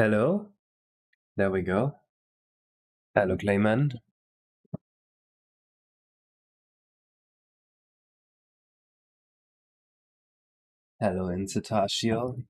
Hello, there we go. Hello, Clayman. Hello, Incitashio.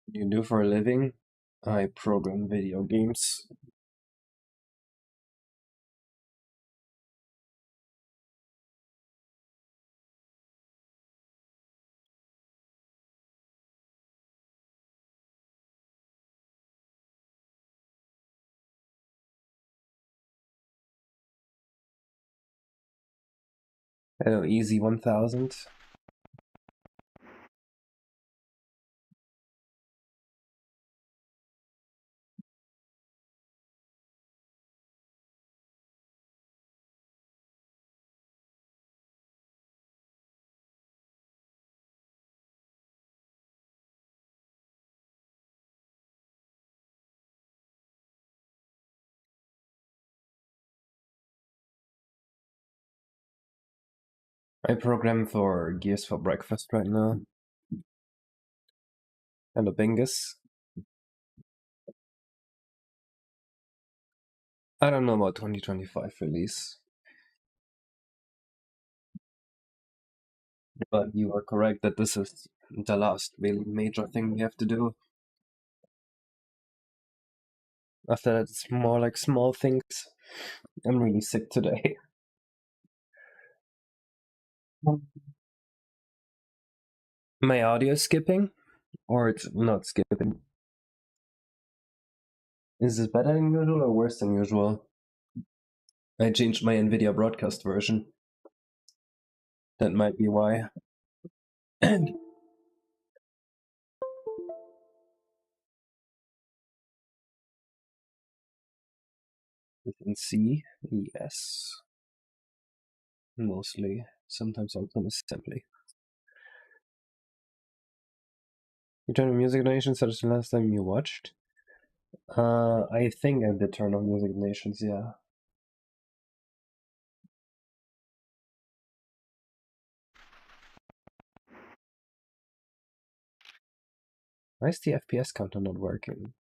What do you do for a living? I program video games. Hello, Easy 1000. I program for Gears for breakfast right now. Hello, Bingus. I don't know about 2025 release. But you are correct that this is the last really major thing we have to do. After that, it's more like small things. I'm really sick today. My audio is skipping? Or it's not skipping? Is this better than usual or worse than usual? I changed my NVIDIA broadcast version. That might be why. You can see, yes. Mostly. Sometimes also assembly. You turn on music donations, such as the last time you watched? I think I did turn on music donations, yeah. Why is the FPS counter not working?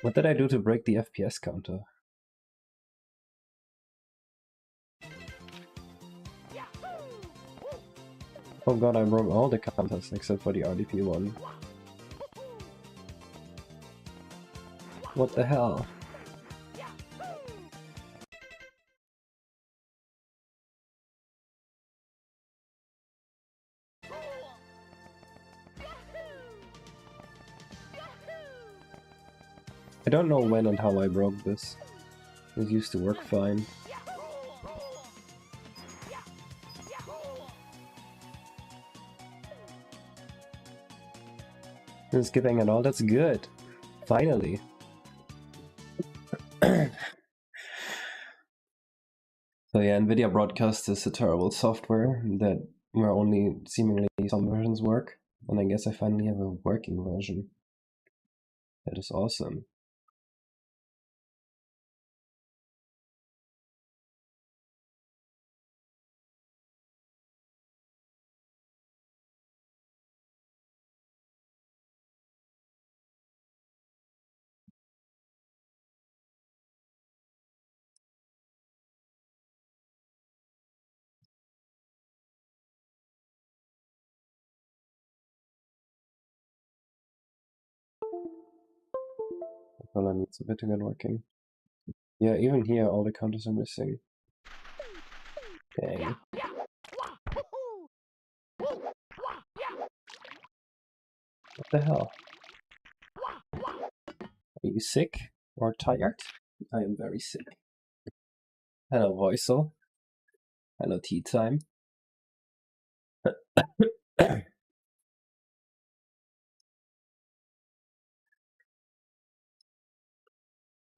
What did I do to break the FPS counter? Oh god, I broke all the counters except for the RDP one. What the hell? I don't know when and how I broke this. It used to work fine. It's skipping and all, that's good. Finally. So yeah, NVIDIA Broadcast is a terrible software that where only seemingly some versions work. And I guess I finally have a working version. That is awesome. All I need is a bit to get working. Yeah, even here all the counters are missing. Dang. What the hell? Are you sick or tired? I am very sick. Hello, Voiso. Hello, Tea Time.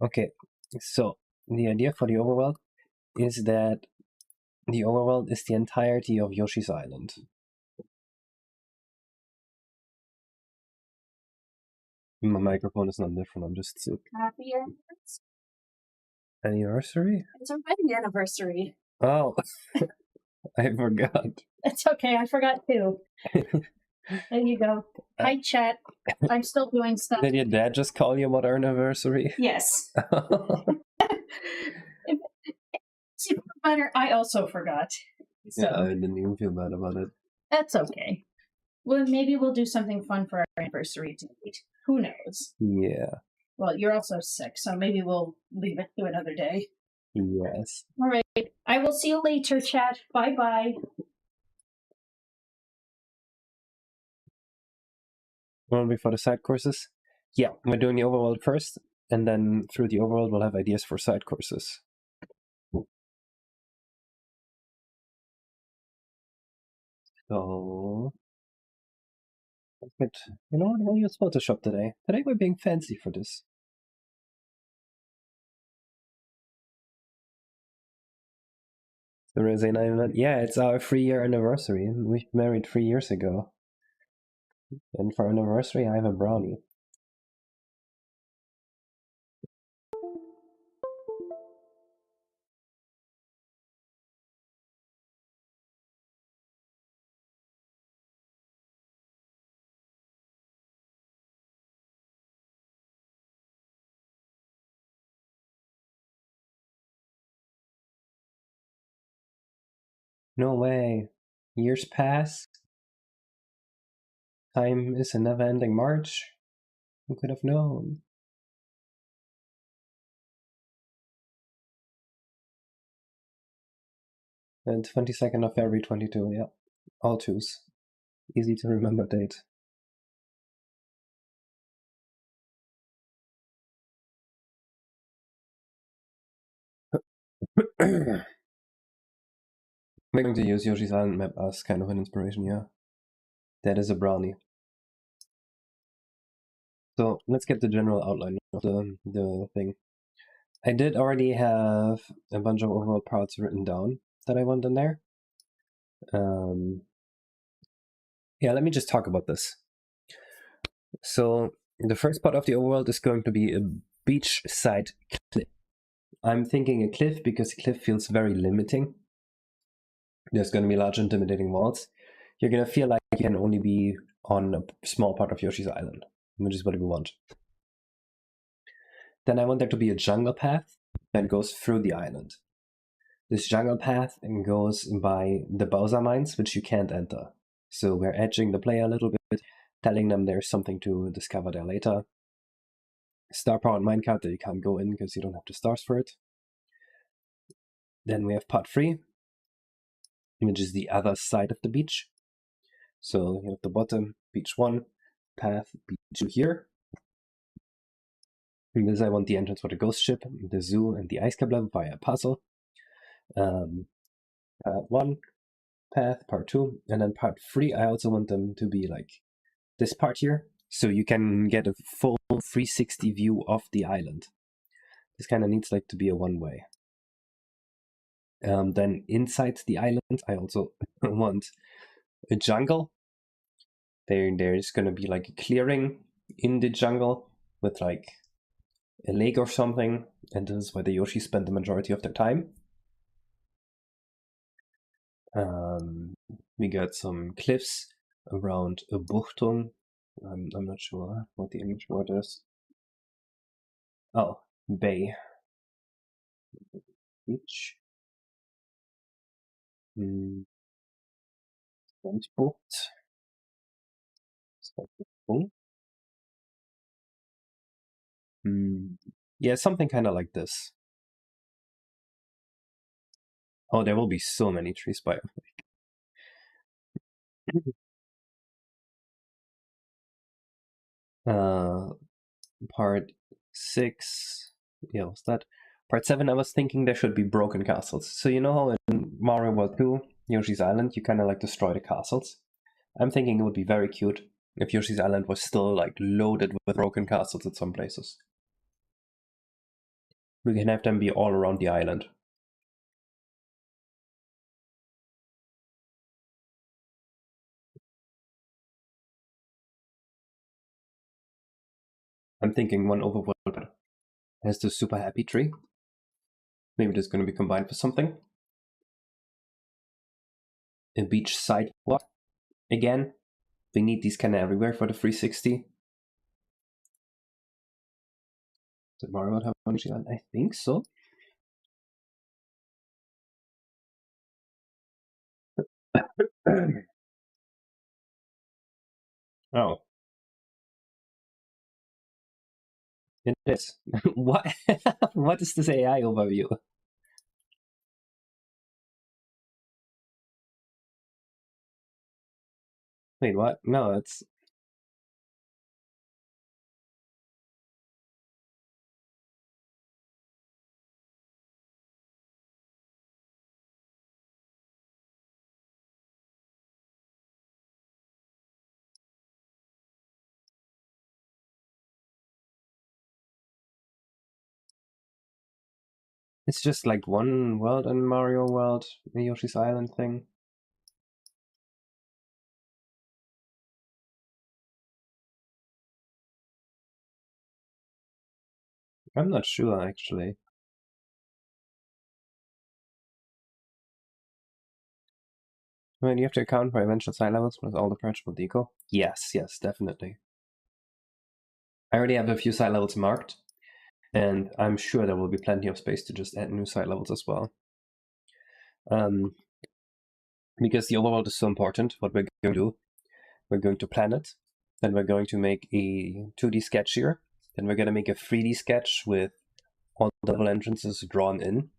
Okay, so the idea for the overworld is that the overworld is the entirety of Yoshi's Island. My microphone is not different, I'm just sick. Happy Anniversary? It's our wedding anniversary. Oh, I forgot. It's okay, I forgot too. There you go. Hi, chat. I'm still doing stuff. Did your dad just call you about our anniversary? Yes. See, better. I also forgot. So Yeah, I didn't even feel bad about it. that's okay. Well, maybe we'll do something fun for our anniversary tonight. Who knows? Yeah. Well, you're also sick, so maybe we'll leave it to another day. Yes. All right. I will see you later, chat. Bye-bye. Want to be for the side courses? Yeah, we're doing the overworld first, and then through the overworld we'll have ideas for side courses. So, but you know what? We'll use Photoshop today. Today we're being fancy for this. The Rosé Island. Yeah, it's our 3-year anniversary. We married 3 years ago. And for anniversary, I have a brownie. No way. Years pass. Time is a never-ending march. Who could have known? And 22nd of February 22, yeah. All twos. Easy to remember date. We're going to use Yoshi's Island map as kind of an inspiration, yeah. That is a brownie. So let's get the general outline of the thing. I did already have a bunch of overall parts written down that I want in there. Yeah, let me just talk about this. So the first part of the overworld is going to be a beachside cliff. I'm thinking a cliff because a cliff feels very limiting. There's going to be large intimidating walls. You're going to feel like you can only be on a small part of Yoshi's Island, which is what we want. Then I want there to be a jungle path that goes through the island. This jungle path goes by the Bowser mines, which you can't enter. So we're edging the player a little bit, telling them there's something to discover there later. Star powered minecart that you can't go in because you don't have the stars for it. Then we have part 3, which is the other side of the beach. So you have the bottom, beach 1, path, beach 2 here. And this I want the entrance for the ghost ship, the zoo, and the ice cap level via a puzzle. Part 1, path, part 2, and then part 3 I also want them to be like this part here, so you can get a full 360 view of the island. This kind of needs like to be a one-way. Then inside the island I also want a jungle. There's gonna be like a clearing in the jungle with like a lake or something, and this is where the Yoshi spend the majority of their time. We got some cliffs around a Buchtung. I'm not sure what the English word is. Oh, bay. Beach. Strandbucht. Yeah, something kind of like this. Oh, there will be so many trees by part 6. Yeah, what's that? Part 7, I was thinking there should be broken castles. So you know how in Mario World 2, Yoshi's Island, you kind of like destroy the castles? I'm thinking it would be very cute if Yoshi's Island was still like loaded with broken castles at some places. We can have them be all around the island. I'm thinking one overworld has the super happy tree. Maybe that's going to be combined with something. A beach sidewalk. Again, we need these kind of everywhere for the 360. Did Mario World have one? I think so. Oh. It is. What? What is this AI overview? Wait, what? No, it's just like one world in Mario World, the Yoshi's Island thing. I'm not sure actually. I mean, you have to account for eventual side levels with all the purchasable deco. Yes, yes, definitely. I already have a few side levels marked, and I'm sure there will be plenty of space to just add new side levels as well. Because the overworld is so important, what we're going to do, we're going to plan it, then we're going to make a 2D sketch here, then we're going to make a 3D sketch with all the level entrances drawn in.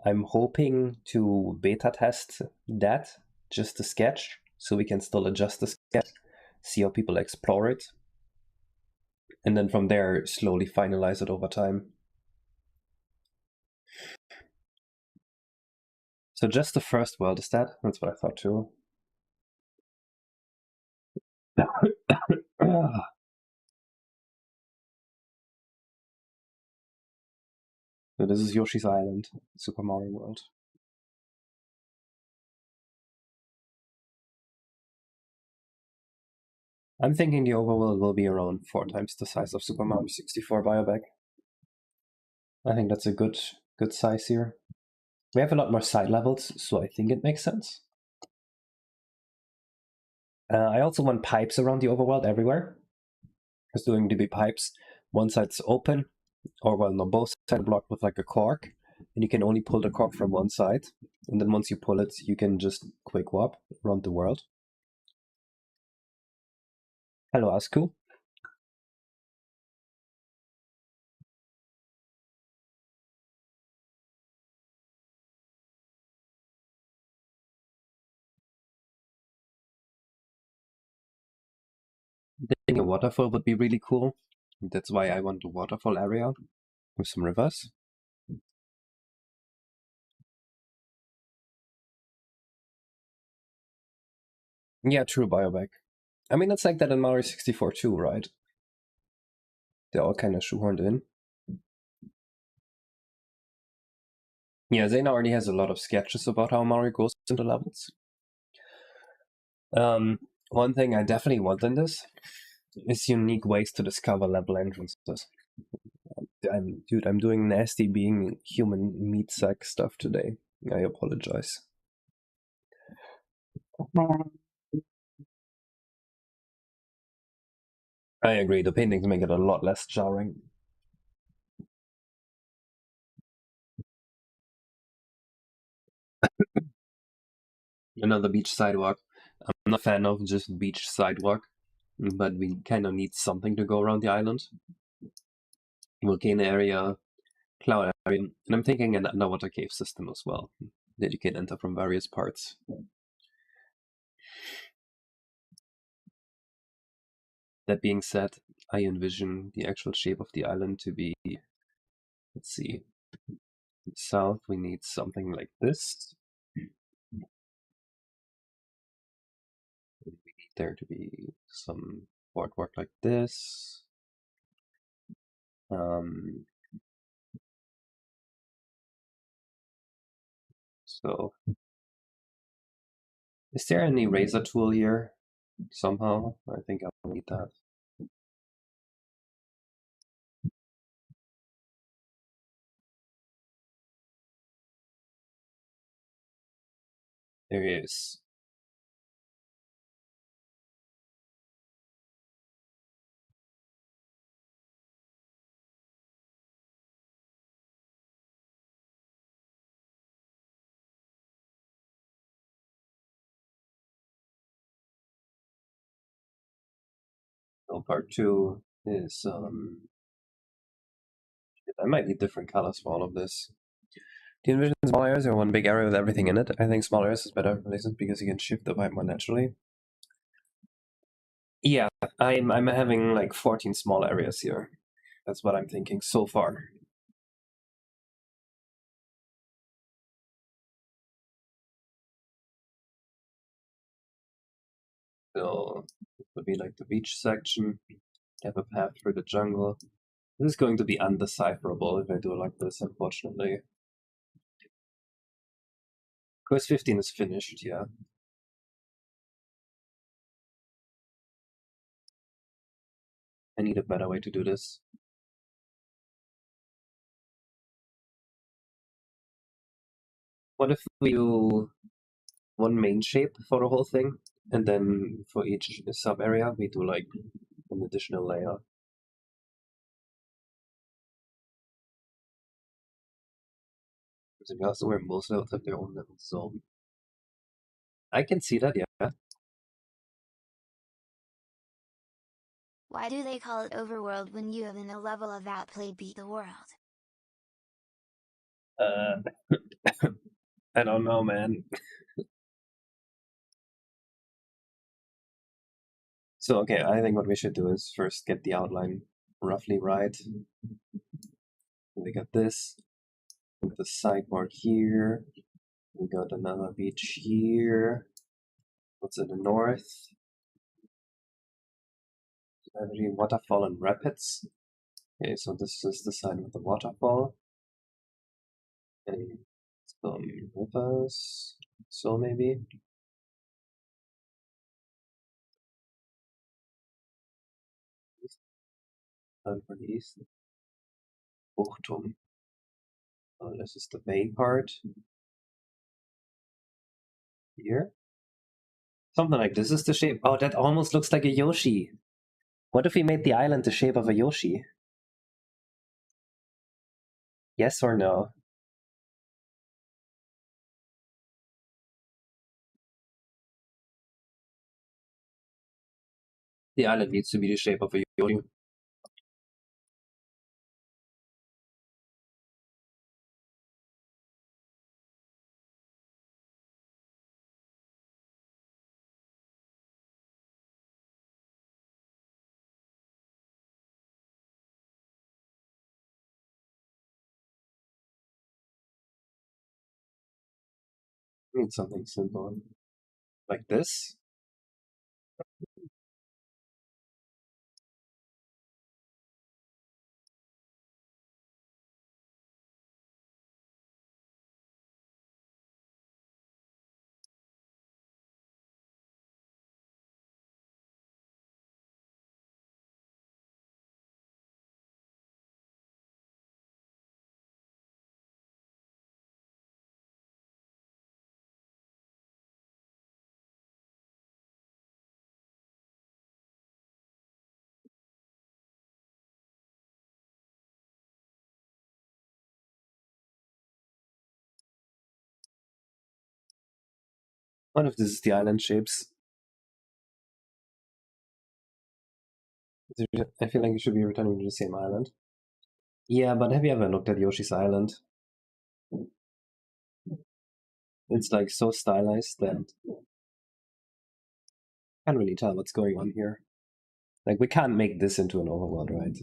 I'm hoping to beta test that, just the sketch, so we can still adjust the sketch, see how people explore it, and then from there slowly finalize it over time. So just the first world is that? That's what I thought too. So this is Yoshi's Island, Super Mario World. I'm thinking the overworld will be around 4 times the size of Super Mario 64 Bioback. I think that's a good size here. We have a lot more side levels, so I think it makes sense. I also want pipes around the overworld everywhere. Because doing DB pipes, one side's open, or well, no, both sides blocked with like a cork, and you can only pull the cork from one side. And then once you pull it, you can just quick warp around the world. Hello, Asku. I think a waterfall would be really cool. That's why I want a waterfall area with some rivers. Yeah, true, Bioback. I mean, it's like that in Mario 64 too, right? They're all kind of shoehorned in. Yeah, Zane already has a lot of sketches about how Mario goes into levels. One thing I definitely want in this is unique ways to discover level entrances. I'm doing nasty being human meat sack stuff today. I apologize. I agree, the paintings make it a lot less jarring. Another beach sidewalk. I'm not a fan of just beach sidewalk, but we kind of need something to go around the island. Volcano area, cloud area, and I'm thinking an underwater cave system as well, that you can enter from various parts. That being said, I envision the actual shape of the island to be, let's see, south we need something like this. We need there to be some boardwalk like this. So, is there an eraser tool here somehow? I think I'll need that. There he is. So part 2 is I might need different colors for all of this. Do you envision small areas or one big area with everything in it? I think small areas is better because you can shift the vibe more naturally. Yeah, I'm having like 14 small areas here. That's what I'm thinking so far. So it would be like the beach section. Have a path through the jungle. This is going to be undecipherable if I do it like this, unfortunately. Quest 15 is finished, yeah. I need a better way to do this. What if we do one main shape for the whole thing, and then for each sub area we do like an additional layer? Because where most levels have their own little zone. I can see that, yeah. Why do they call it Overworld when you have in a level of outplay beat the world? I don't know, man. So, okay, I think what we should do is first get the outline roughly right. We got this. We got the sideboard here. We got another beach here. What's in the north? Every waterfall and rapids. Okay, so this is the side with the waterfall. And some rivers. So maybe. And for the east. Buchtum. So this is the bay part. Here. Something like this is the shape. Oh, that almost looks like a Yoshi. What if we made the island the shape of a Yoshi? Yes or no? The island needs to be the shape of a Yoshi. I need something simple. Like this? What if this is the island shapes? I feel like you should be returning to the same island. Yeah, but have you ever looked at Yoshi's Island? It's like so stylized that I can't really tell what's going on here. Like, we can't make this into an overworld, right?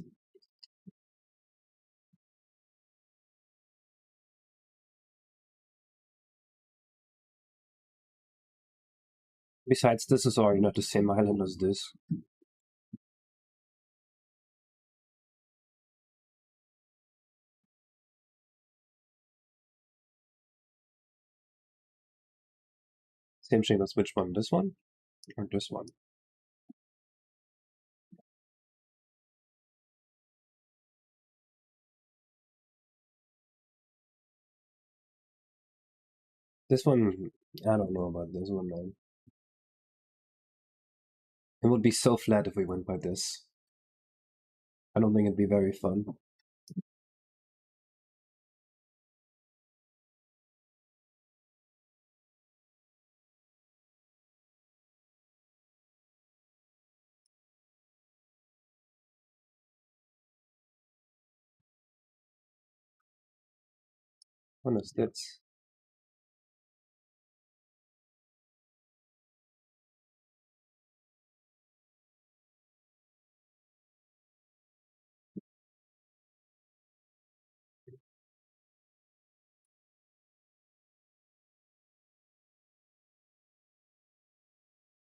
Besides, this is already not the same island as this. Same shape as which one? This one? Or this one? This one, I don't know about this one, man. It would be so flat if we went by this. I don't think it'd be very fun. What is this?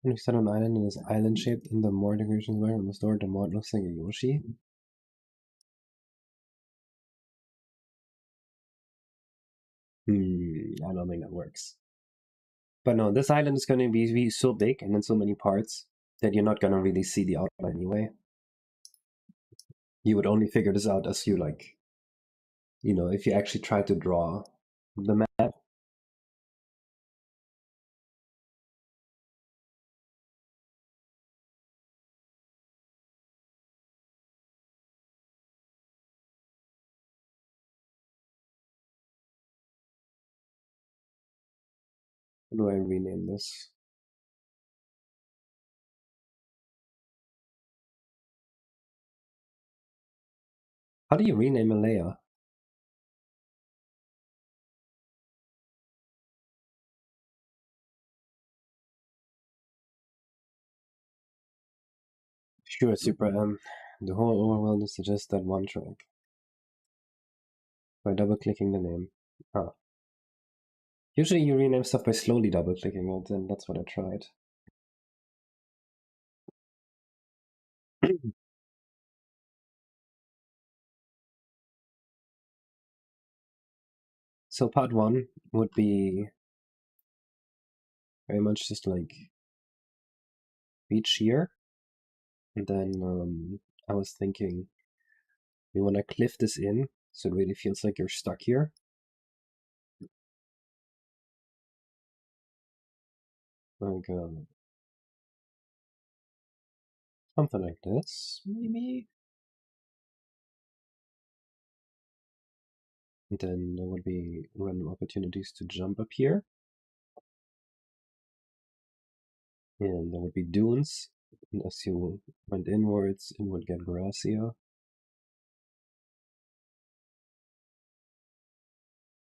When you set an island and is island shaped in the more decorations where on the store, the mod looks like a Yoshi. I don't think that works. But no, this island is going to be so big and in so many parts that you're not going to really see the outline anyway. You would only figure this out as you like, you know, if you actually try to draw the map. How do I rename this? How do you rename a layer? Sure, Super M. The whole overworld is just that one track. By double-clicking the name. Ah. Usually you rename stuff by slowly double-clicking it, and that's what I tried. So part 1 would be very much just like beach here. And then I was thinking we want to cliff this in so it really feels like you're stuck here. Like something like this, maybe. And then there would be random opportunities to jump up here. And there would be dunes. And as you went inwards, it would get grassier.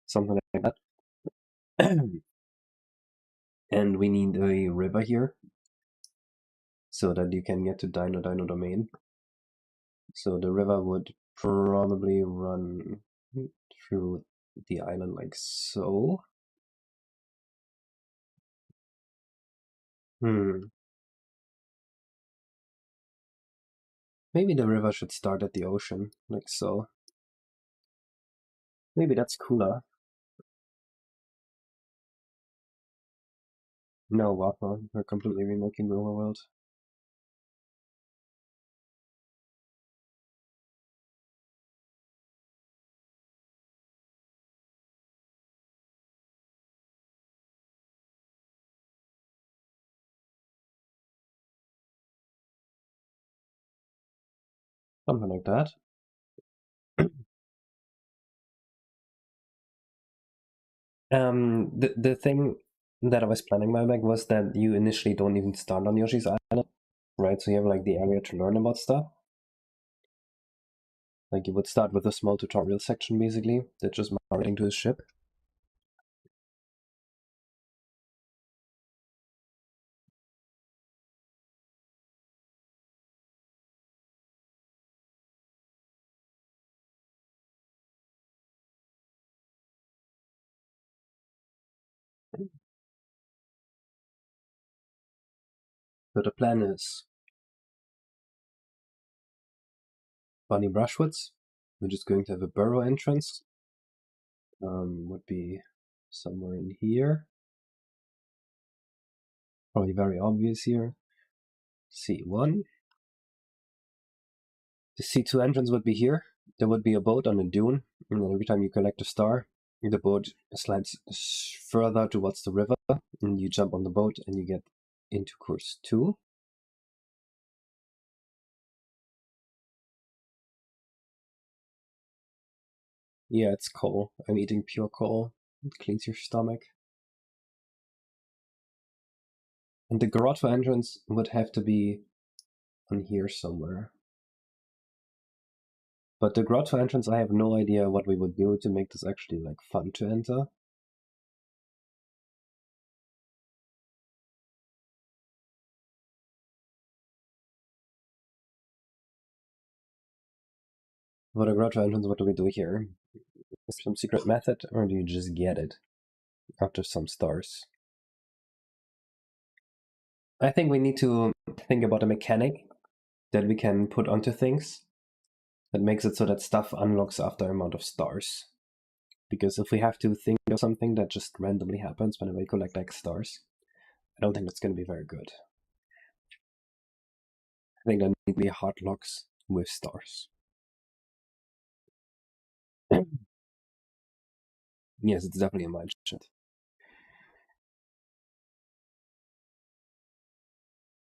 Something like that. And we need a river here so that you can get to Dino Domain. So the river would probably run through the island like so. Maybe the river should start at the ocean, like so. Maybe that's cooler. No, Waffle. We're completely remaking the overworld. Something like that. The thing that I was planning my back was that you initially don't even start on Yoshi's Island, right? So you have like the area to learn about stuff. Like you would start with a small tutorial section basically, that's just marketing to his ship. So the plan is Bonnie Brushwoods. We're just going to have a burrow entrance. Would be somewhere in here. Probably very obvious here. C1. The C2 entrance would be here. There would be a boat on a dune, and then every time you collect a star, the boat slides further towards the river, and you jump on the boat and you get into course 2. Yeah, it's coal. I'm eating pure coal. It cleans your stomach. And the grotto entrance would have to be on here somewhere. But the grotto entrance, I have no idea what we would do to make this actually like fun to enter. For the grotto entrance, what do we do here? Some secret method, or do you just get it after some stars? I think we need to think about a mechanic that we can put onto things that makes it so that stuff unlocks after amount of stars. Because if we have to think of something that just randomly happens whenever we collect X stars, I don't think that's going to be very good. I think there need to be hard locks with stars. Yes, it's definitely a mind shit.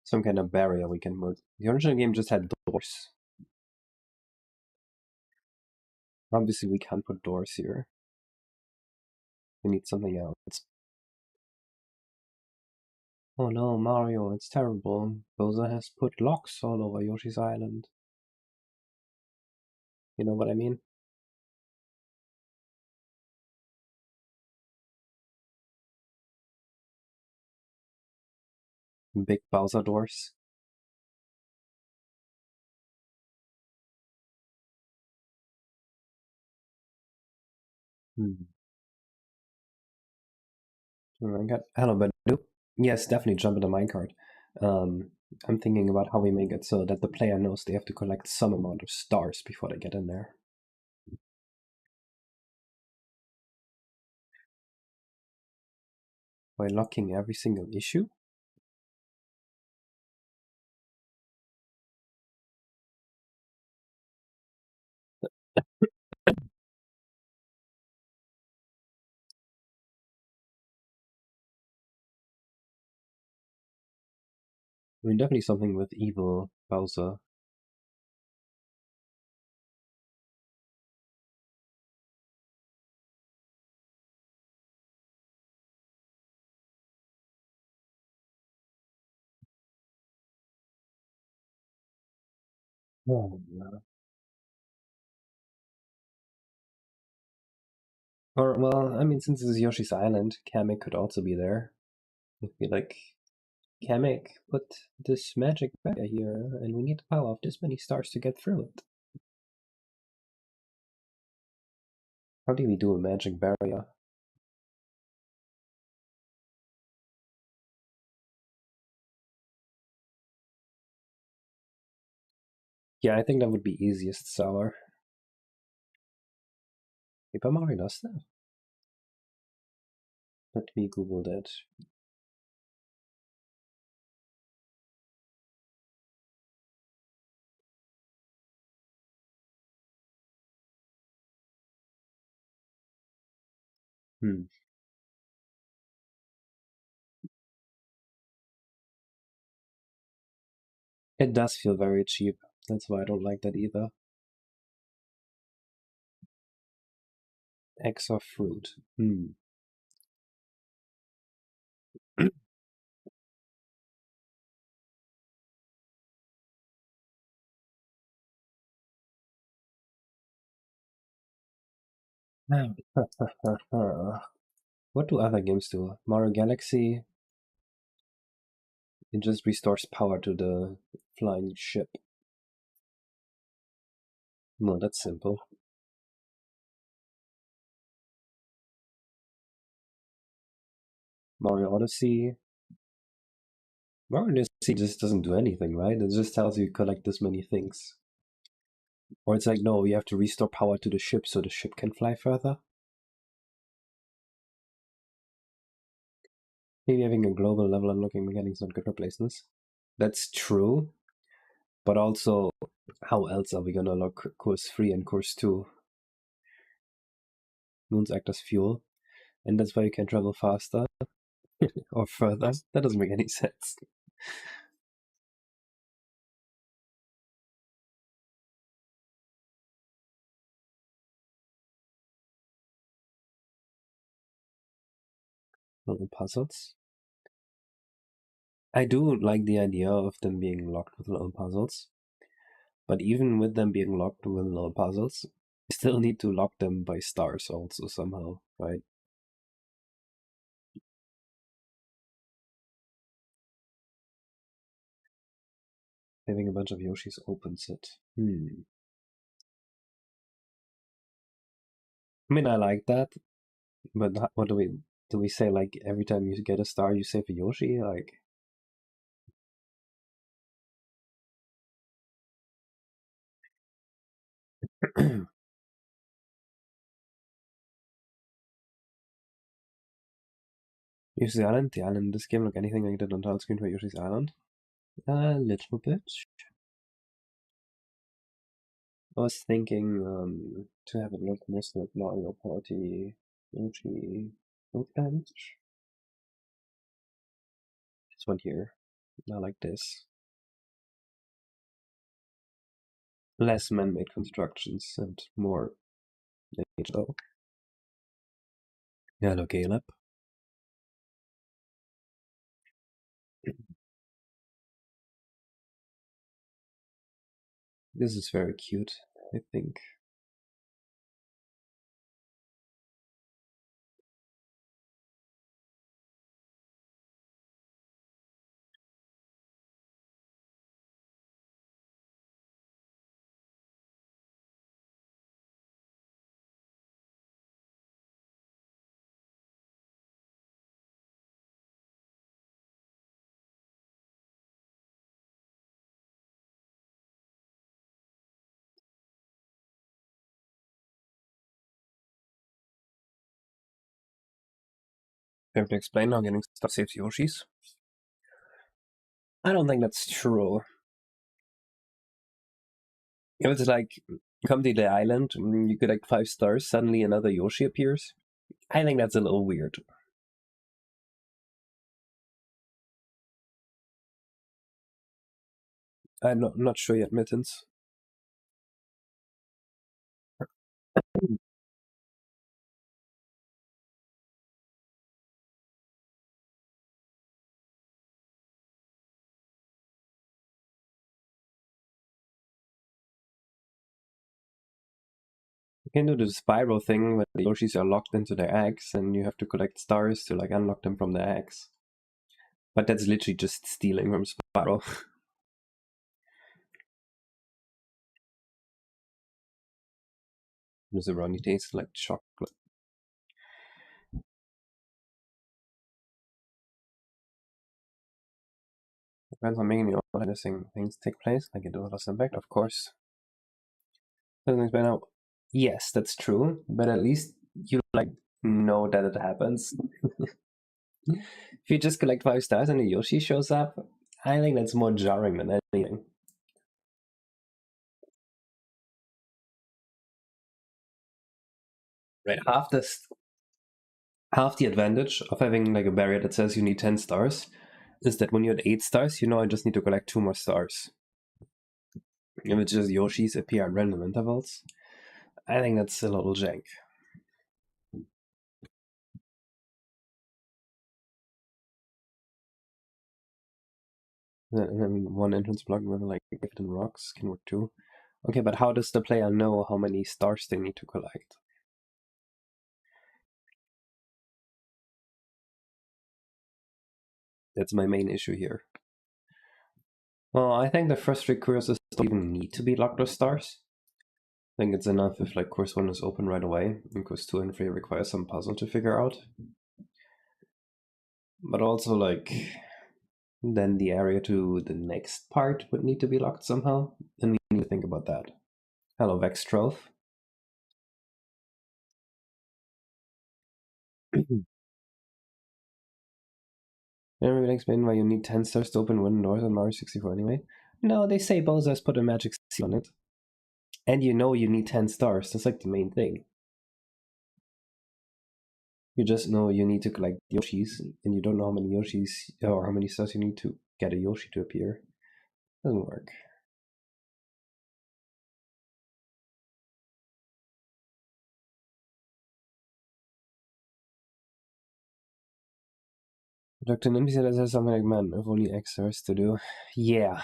Some kind of barrier we can move. The original game just had doors. Obviously we can't put doors here. We need something else. Oh no, Mario, it's terrible. Bowser has put locks all over Yoshi's Island. You know what I mean? Big Bowser doors. Hello, Badu. Yes, definitely jump in the minecart. I'm thinking about how we make it so that the player knows they have to collect some amount of stars before they get in there. By locking every single issue? I mean, definitely something with evil Bowser. Oh, yeah. Or, well, I mean, since this is Yoshi's Island, Kamek could also be there. It'd be like, Kamek, put this magic barrier here, and we need the power of this many stars to get through it. How do we do a magic barrier? Yeah, I think that would be easiest seller. Paper Mario does that. Let me Google that. It does feel very cheap. That's why I don't like that either. Eggs or fruit. What do other games do? Mario Galaxy, it just restores power to the flying ship. No, that's simple. Mario Odyssey. Mario Odyssey just doesn't do anything, right? It just tells you collect this many things. Or it's like, no, you have to restore power to the ship so the ship can fly further. Maybe having a global level unlocking mechanics not good for placeness. That's true, but also, how else are we gonna unlock course 3 and course 2? Moons act as fuel, and that's why you can travel faster or further. That doesn't make any sense. Little puzzles. I do like the idea of them being locked with little puzzles, but even with them being locked with little puzzles, you still need to lock them by stars also somehow, right? Having a bunch of Yoshis opens it. I mean, I like that, but what do we say? Like every time you get a star, you save a Yoshi? Like, Yoshi's Island? The island in this game look anything like the title screen for Yoshi's Island? A little bit. I was thinking to have it look mostly like Mario Party, Yoshi, Boatland. This one here. I like this. Less man-made constructions and more nature though. Hello, Caleb. This is very cute, I think. I have to explain how getting stuff saves Yoshis? I don't think that's true. If it's like, come to the island, you get like 5 stars, suddenly another Yoshi appears. I think that's a little weird. I'm not sure yet, Mittens. You can do the spiral thing where the Yoshis are locked into their eggs and you have to collect stars to like unlock them from their eggs. But that's literally just stealing from Spiral. Does the brownie taste like chocolate? Depends on making the interesting things take place, like it does impact, of course. Doesn't explain how. Yes, that's true, but at least you like know that it happens. If you just collect 5 stars and a Yoshi shows up, I think that's more jarring than anything. Right, half the advantage of having like a barrier that says you need 10 stars is that when you're at 8 stars, you know I just need to collect 2 more stars. If it's just Yoshis appear at random intervals, I think that's a little jank. And then one entrance block with like gift and rocks can work too. Okay, but how does the player know how many stars they need to collect? That's my main issue here. Well, I think the first 3 courses don't even need to be locked with stars. I think it's enough if like course 1 is open right away, and course 2 and 3 require some puzzle to figure out. But also like, then the area to the next part would need to be locked somehow, and we need to think about that. Hello, Vextrove. Never really explain why you need 10 stars to open wooden doors on Mario 64 anyway. No, they say Bowser's put a magic seal on it. And you know you need 10 stars, that's like the main thing. You just know you need to collect Yoshis, and you don't know how many Yoshis or how many stars you need to get a Yoshi to appear. Doesn't work. Dr. Nimby says something like, man, if only X stars to do. Yeah,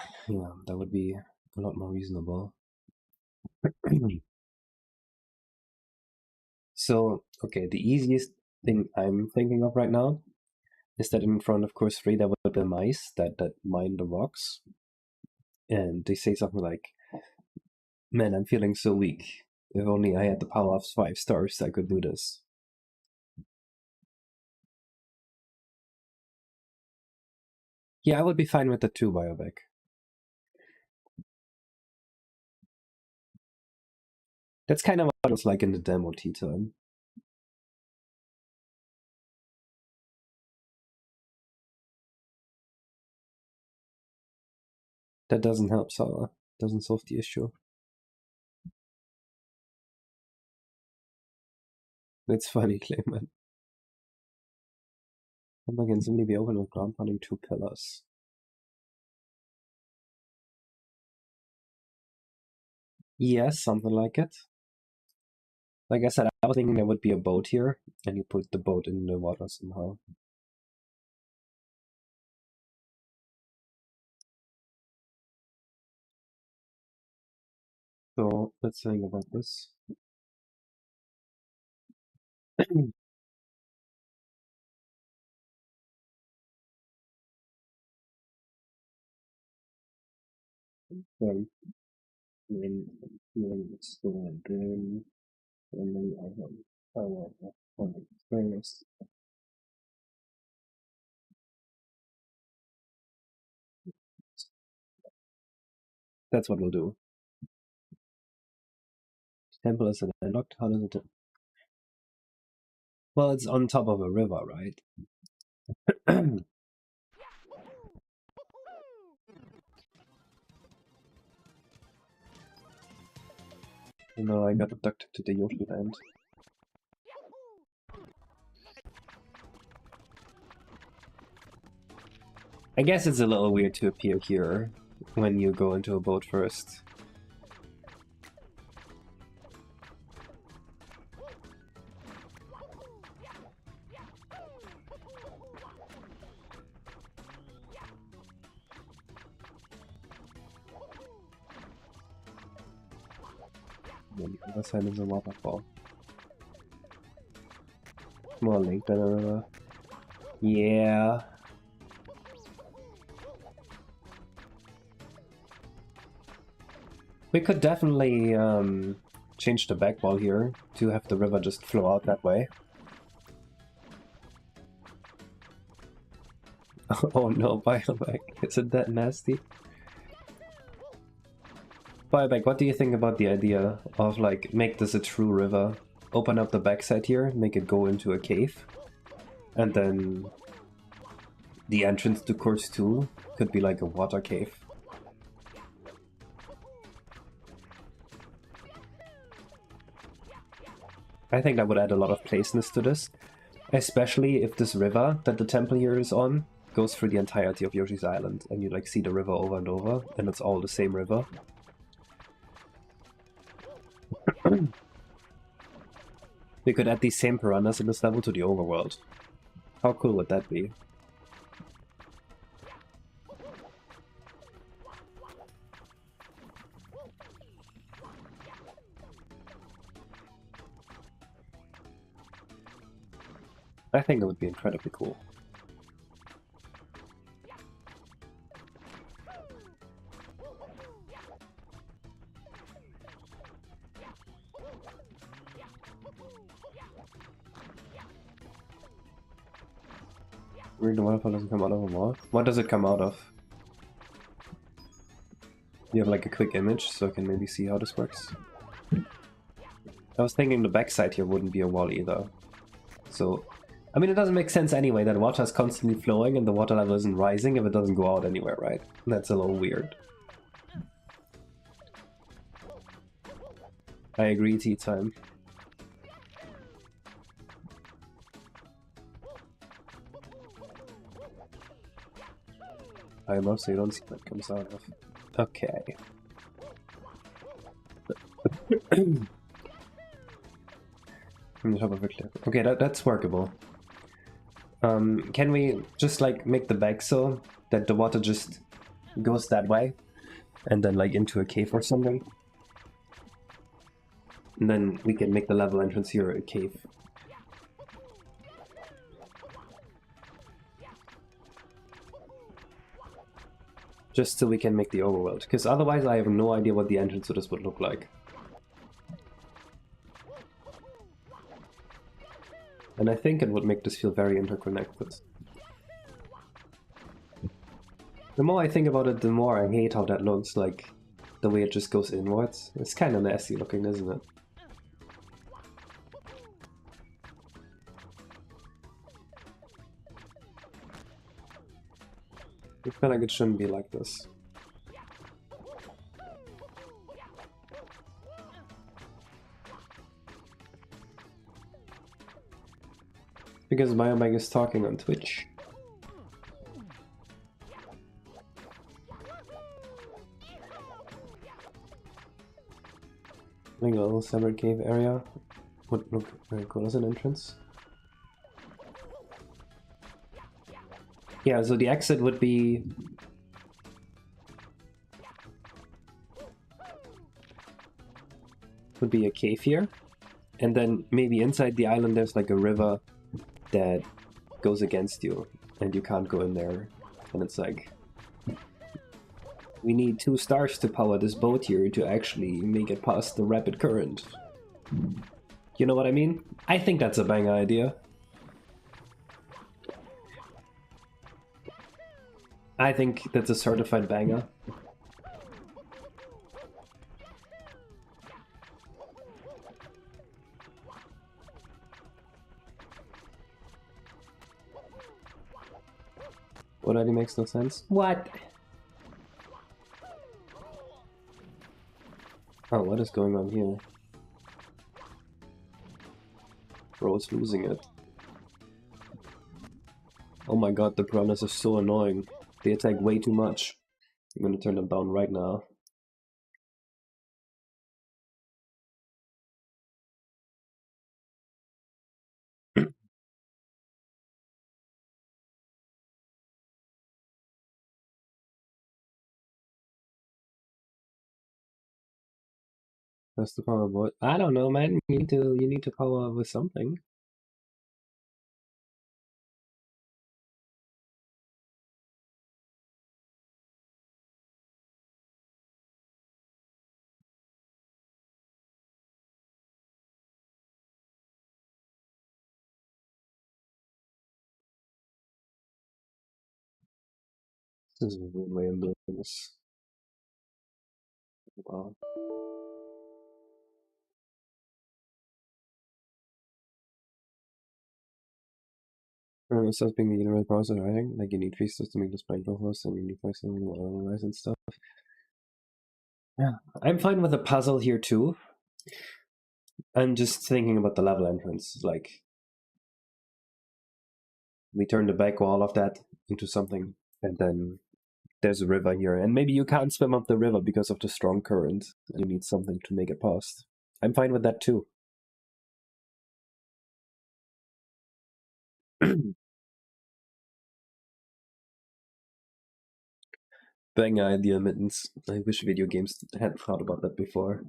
that would be a lot more reasonable. So, okay, the easiest thing I'm thinking of right now is that in front of course 3 there were the mice that mine the rocks. And they say something like, man, I'm feeling so weak. If only I had the power of 5 stars, I could do this. Yeah, I would be fine with that too, Bioback. That's kind of what it was like in the demo tea time. That doesn't help, Sala. Doesn't solve the issue. It's funny, Clayman. Come can simply be open with ground pounding 2 pillars. Yes, something like it. Like I said, I was thinking there would be a boat here, and you put the boat in the water somehow. So let's think about this. That's what we'll do. Temple is unlocked. How does it? Well, it's on top of a river, right? No, I got abducted to the Yoshi land. I guess it's a little weird to appear here when you go into a boat first. On the other side is a waterfall. More lake than a river. Yeah. We could definitely change the back wall here to have the river just flow out that way. Oh no, Bioback, isn't that nasty? Bioback, what do you think about the idea of like make this a true river? Open up the backside here, make it go into a cave, and then the entrance to course 2 could be like a water cave. I think that would add a lot of placeness to this, especially if this river that the temple here is on goes through the entirety of Yoshi's Island, and you like see the river over and over, and it's all the same river. We could add these same piranhas in this level to the overworld. How cool would that be? I think it would be incredibly cool. Really, the waterfall doesn't come out of a wall? What does it come out of? You have like a quick image, so I can maybe see how this works. I was thinking the backside here wouldn't be a wall either. So I mean, it doesn't make sense anyway that water is constantly flowing and the water level isn't rising if it doesn't go out anywhere, right? That's a little weird. I agree, tea time. I love so you don't see what comes out of. Okay. On the top of a cliff. Okay, that's workable. Can we just like make the bag so that the water just goes that way and then like into a cave or something? And then we can make the level entrance here a cave. Just so we can make the overworld, because otherwise I have no idea what the entrance to this would look like. And I think it would make this feel very interconnected. The more I think about it, the more I hate how that looks, like the way it just goes inwards. It's kind of nasty looking, isn't it? I feel like it shouldn't be like this. Because Biomag is talking on Twitch. I think a little separate cave area would look very cool as an entrance. Yeah, so the exit would be... a cave here. And then maybe inside the island there's like a river that goes against you and you can't go in there. And it's like... we need 2 stars to power this boat here to actually make it past the rapid current. You know what I mean? I think that's a banger idea. I think that's a certified banger. What idea makes no sense? What? Oh, what is going on here? Bro's losing it. Oh my god, the piranhas are so annoying. They attack way too much. I'm gonna turn them down right now. That's the power boy. I don't know, man. You need to power with something. This is a weird way of doing this. Wow. It starts being the universe process, right? Like you need 3 steps to make this plank host and you need 5 steps to analyze and stuff. Yeah, I'm fine with a puzzle here too. I'm just thinking about the level entrance. Like, we turn the back wall of that into something, and then there's a river here, and maybe you can't swim up the river because of the strong current. You need something to make it past. I'm fine with that too. Banger idea, Mittens. I wish video games had thought about that before.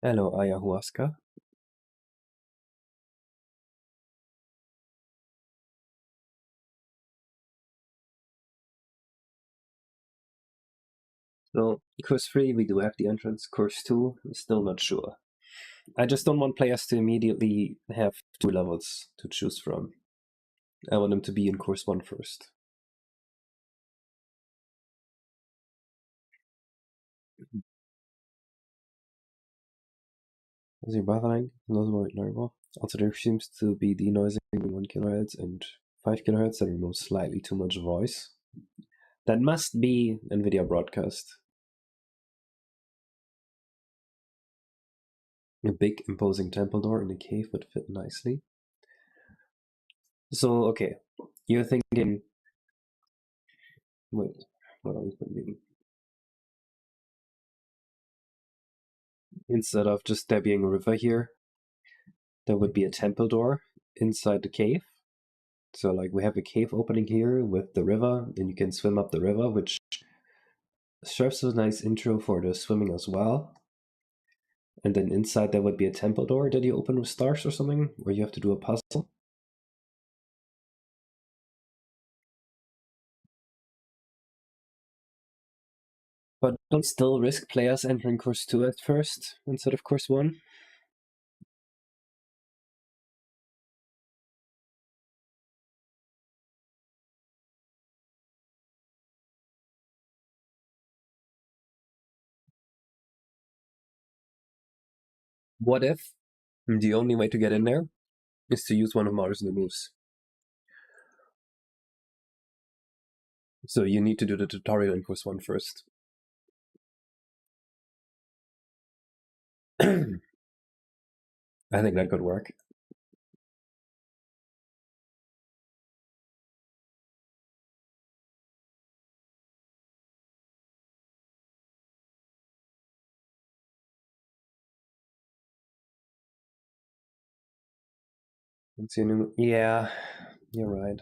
Hello, ayahuasca. So, course 3, we do have the entrance. Course 2, still not sure. I just don't want players to immediately have 2 levels to choose from. I want them to be in course 1 first. Is he bothering? Those were ignorable. Also, there seems to be denoising 1 kHz and 5 kHz that removes slightly too much voice. That must be NVIDIA broadcast. A big imposing temple door in a cave would fit nicely. So, okay, you're thinking... Wait, what are we thinking? Instead of just there being a river here, there would be a temple door inside the cave. So like we have a cave opening here with the river, and you can swim up the river, which serves as a nice intro for the swimming as well. And then inside there would be a temple door that you open with stars or something, where you have to do a puzzle. But don't still risk players entering course 2 at first instead of course 1. What if the only way to get in there is to use one of Mars' new moves? So you need to do the tutorial in course 1 first. I think that could work. Yeah, you're right.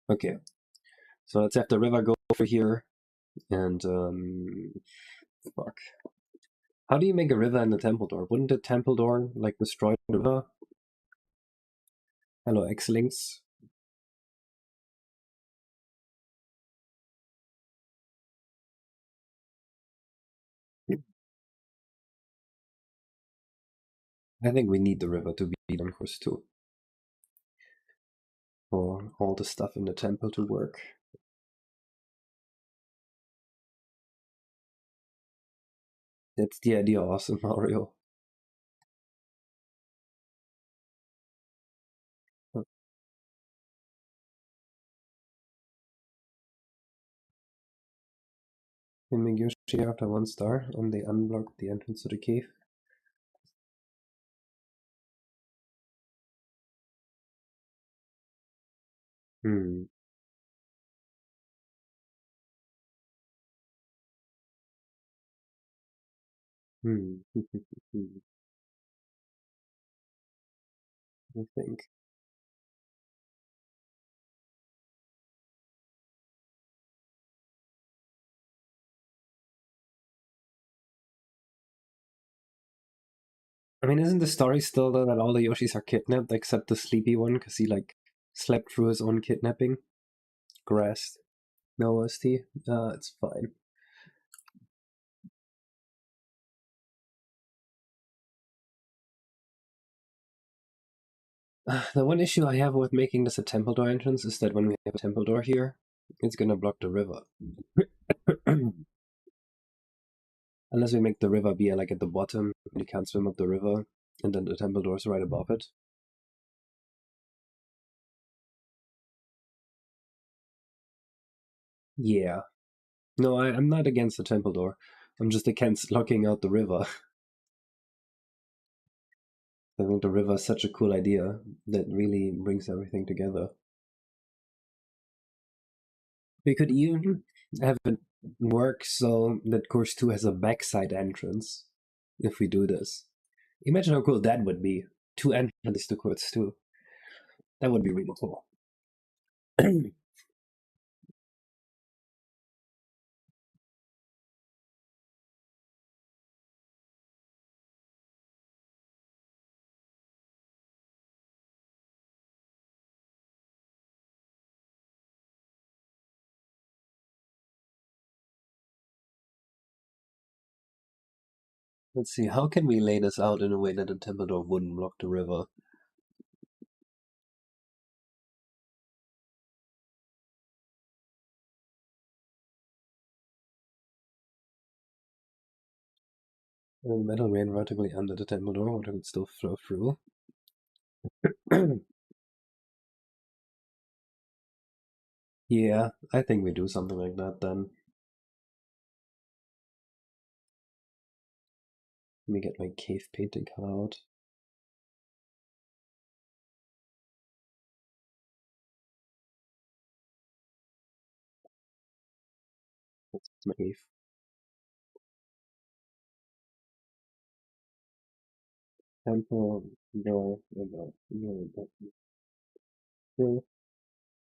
Okay, so let's have the river go over here, and fuck. How do you make a river in the temple door? Wouldn't the temple door like destroy the river? Hello, X-Links. I think we need the river to be on course 2 for all the stuff in the temple to work. That's the idea, awesome Mario. Can make Yoshi after 1 star and they unblock the entrance to the cave. Hmm. Hmm. I think. I mean, isn't the story still though that all the Yoshis are kidnapped except the sleepy one because he like slept through his own kidnapping? Grass. No OST? It's fine. The one issue I have with making this a temple door entrance is that when we have a temple door here, it's gonna block the river. Unless we make the river be like at the bottom, and you can't swim up the river, and then the temple door is right above it. Yeah. No, I'm not against the temple door. I'm just against locking out the river. I think the river is such a cool idea that really brings everything together. We could even have it work so that course 2 has a backside entrance if we do this. Imagine how cool that would be. 2 entrances to course 2. That would be really cool. Let's see, how can we lay this out in a way that the Templedor wouldn't block the river? Metal rain vertically under the Templedor, water would still flow through. Yeah, I think we do something like that then. Let me get my cave painting color out. That's my cave. Temple, no,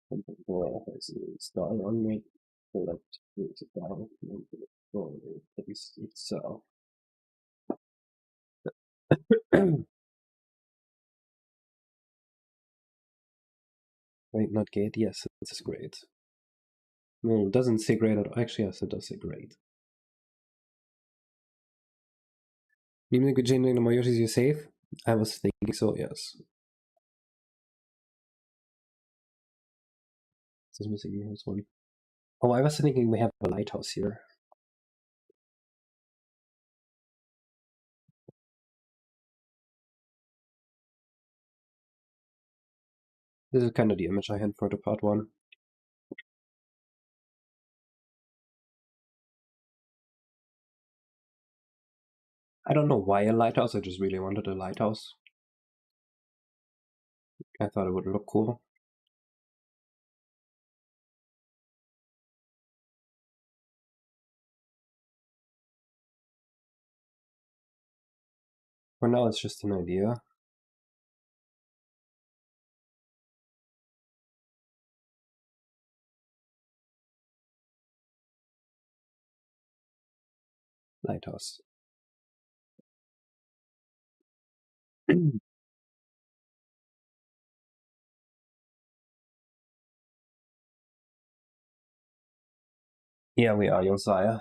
Temple door has a star on it. Select its file, and the door is itself. Wait, not gate? Yes, this is great. No, it doesn't say great at all. Actually, yes, it does say great. Meaning the changing the Yoshis you save? I was thinking so, yes. This is missing here's one. Oh, I was thinking we have a lighthouse here. This is kind of the image I had for the part one. I don't know why a lighthouse, I just really wanted a lighthouse. I thought it would look cool. For now, it's just an idea. Lighthouse. Yeah, we are Josiah.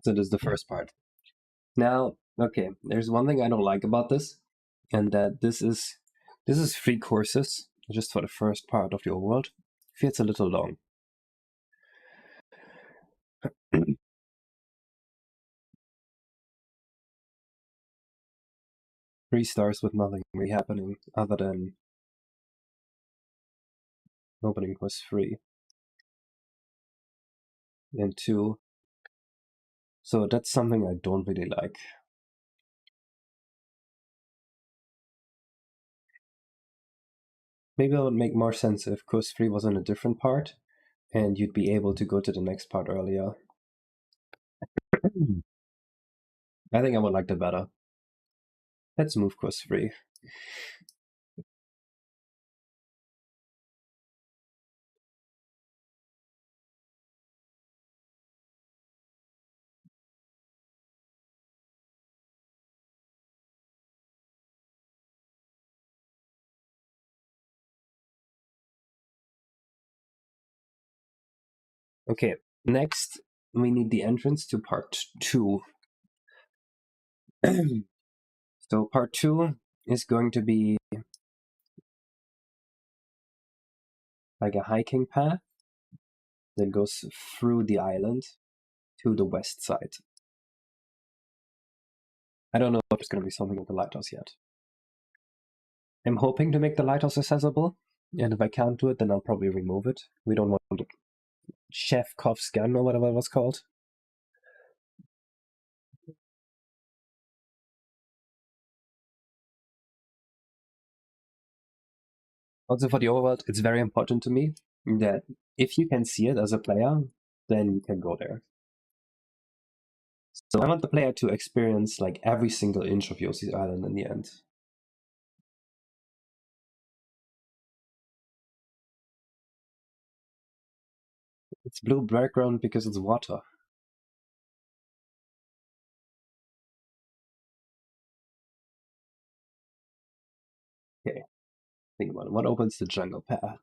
So this is the first part. Now, okay, there's one thing I don't like about this, and that this is 3 courses just for the first part of the overworld. Feels a little long. 3 stars with nothing really happening other than opening course 3 and 2. So that's something I don't really like. Maybe it would make more sense if course 3 was in a different part and you'd be able to go to the next part earlier. I think I would like that better. Let's move course 3. Okay, next we need the entrance to part 2. So part 2 is going to be like a hiking path that goes through the island to the west side. I don't know if there's going to be something with the lighthouse yet. I'm hoping to make the lighthouse accessible, and if I can't do it, then I'll probably remove it. We don't want Chef Koff's gun or whatever it was called. Also for the overworld, it's very important to me that if you can see it as a player, then you can go there. So I want the player to experience like every single inch of Yoshi's Island in the end. It's blue background because it's water. Okay, think about it. What opens the jungle path?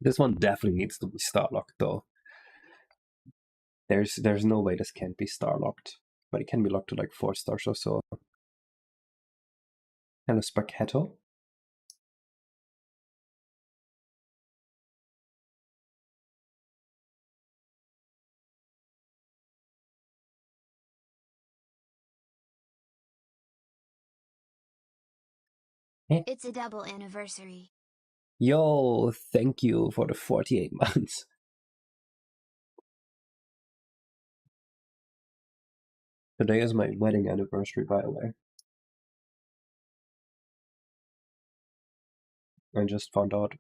This one definitely needs to be star locked though. There's no way this can't be star locked, but it can be locked to like 4 stars or so. And a Spaghetto. It's a double anniversary. Yo, thank you for the 48 months. Today is my wedding anniversary, by the way. I just found out.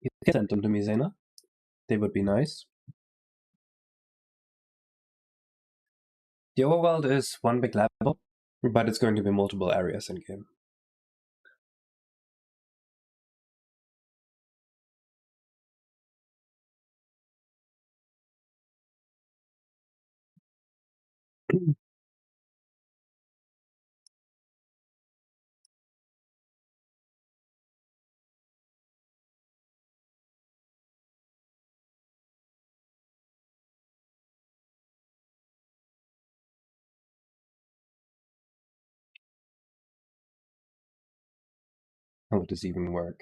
You can send them to me, Zena. They would be nice. The overworld is one big level, but it's going to be multiple areas in game. How would this even work?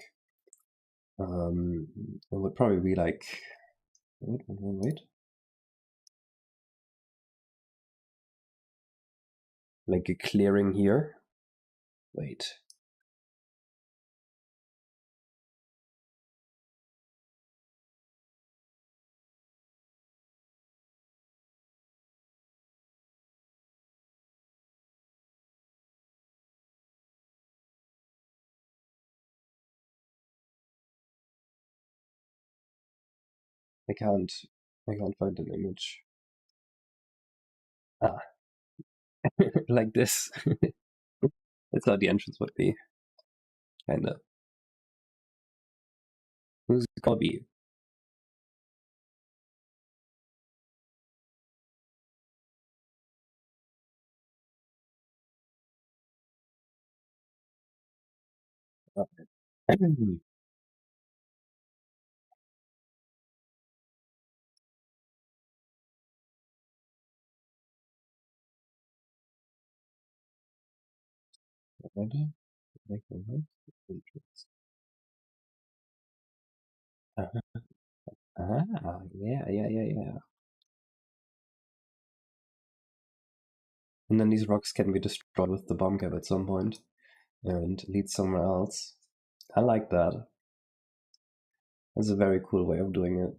It would probably be like... Wait. Like a clearing here. Wait. I can't find an image. Ah. Like this. That's how the entrance would be. Kinda. Who's it gonna be? Yeah. And then these rocks can be destroyed with the bomb cap at some point and lead somewhere else. I like that. That's a very cool way of doing it.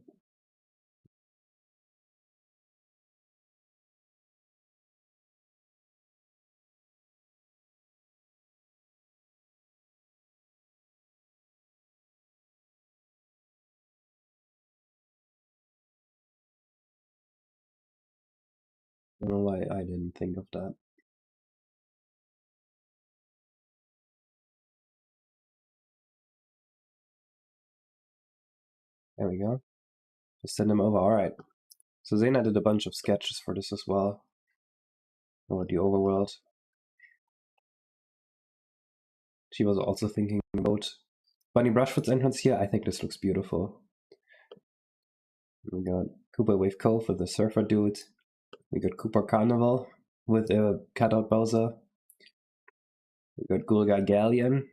I don't know why I didn't think of that. There we go. Just send them over. Alright. So Zena did a bunch of sketches for this as well. About the overworld. She was also thinking about Bunny Brushfoot's entrance here. I think this looks beautiful. We got Cooper Wave Cove with the surfer dude. We got Cooper Carnival with a cutout Bowser. We got Gulga Galleon.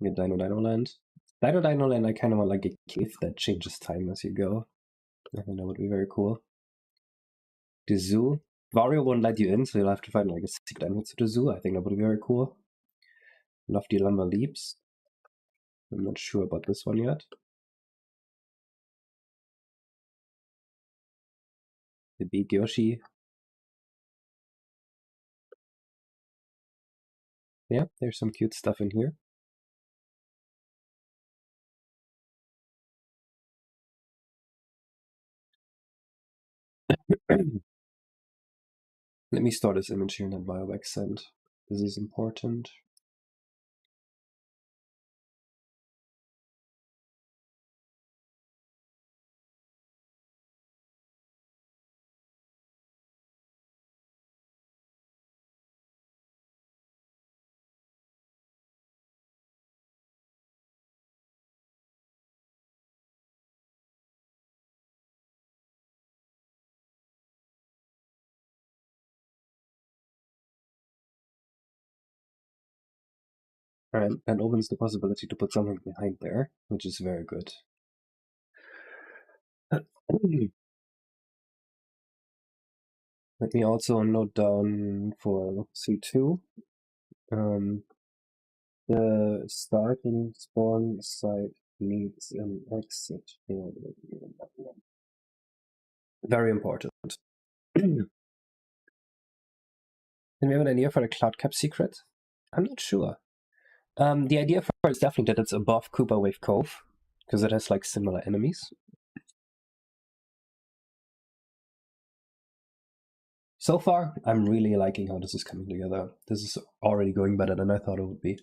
We got Dino Land. Dino Land, I kind of want like a cave that changes time as you go. I think that would be very cool. The zoo. Wario won't let you in, so you'll have to find like a secret entrance to the zoo. I think that would be very cool. Lofty Lumber Leaps. I'm not sure about this one yet. The Big Yoshi. Yeah, there's some cute stuff in here. Let me store this image here in that BioBack send. This is important. And that opens the possibility to put something behind there, which is very good. Let me also note down for C2 the starting spawn site needs an exit. Very important. Can we have an idea for the Cloud Cap secret? I'm not sure. The idea for it is definitely that it's above Cooper Wave Cove, because it has like similar enemies. So far, I'm really liking how this is coming together. This is already going better than I thought it would be.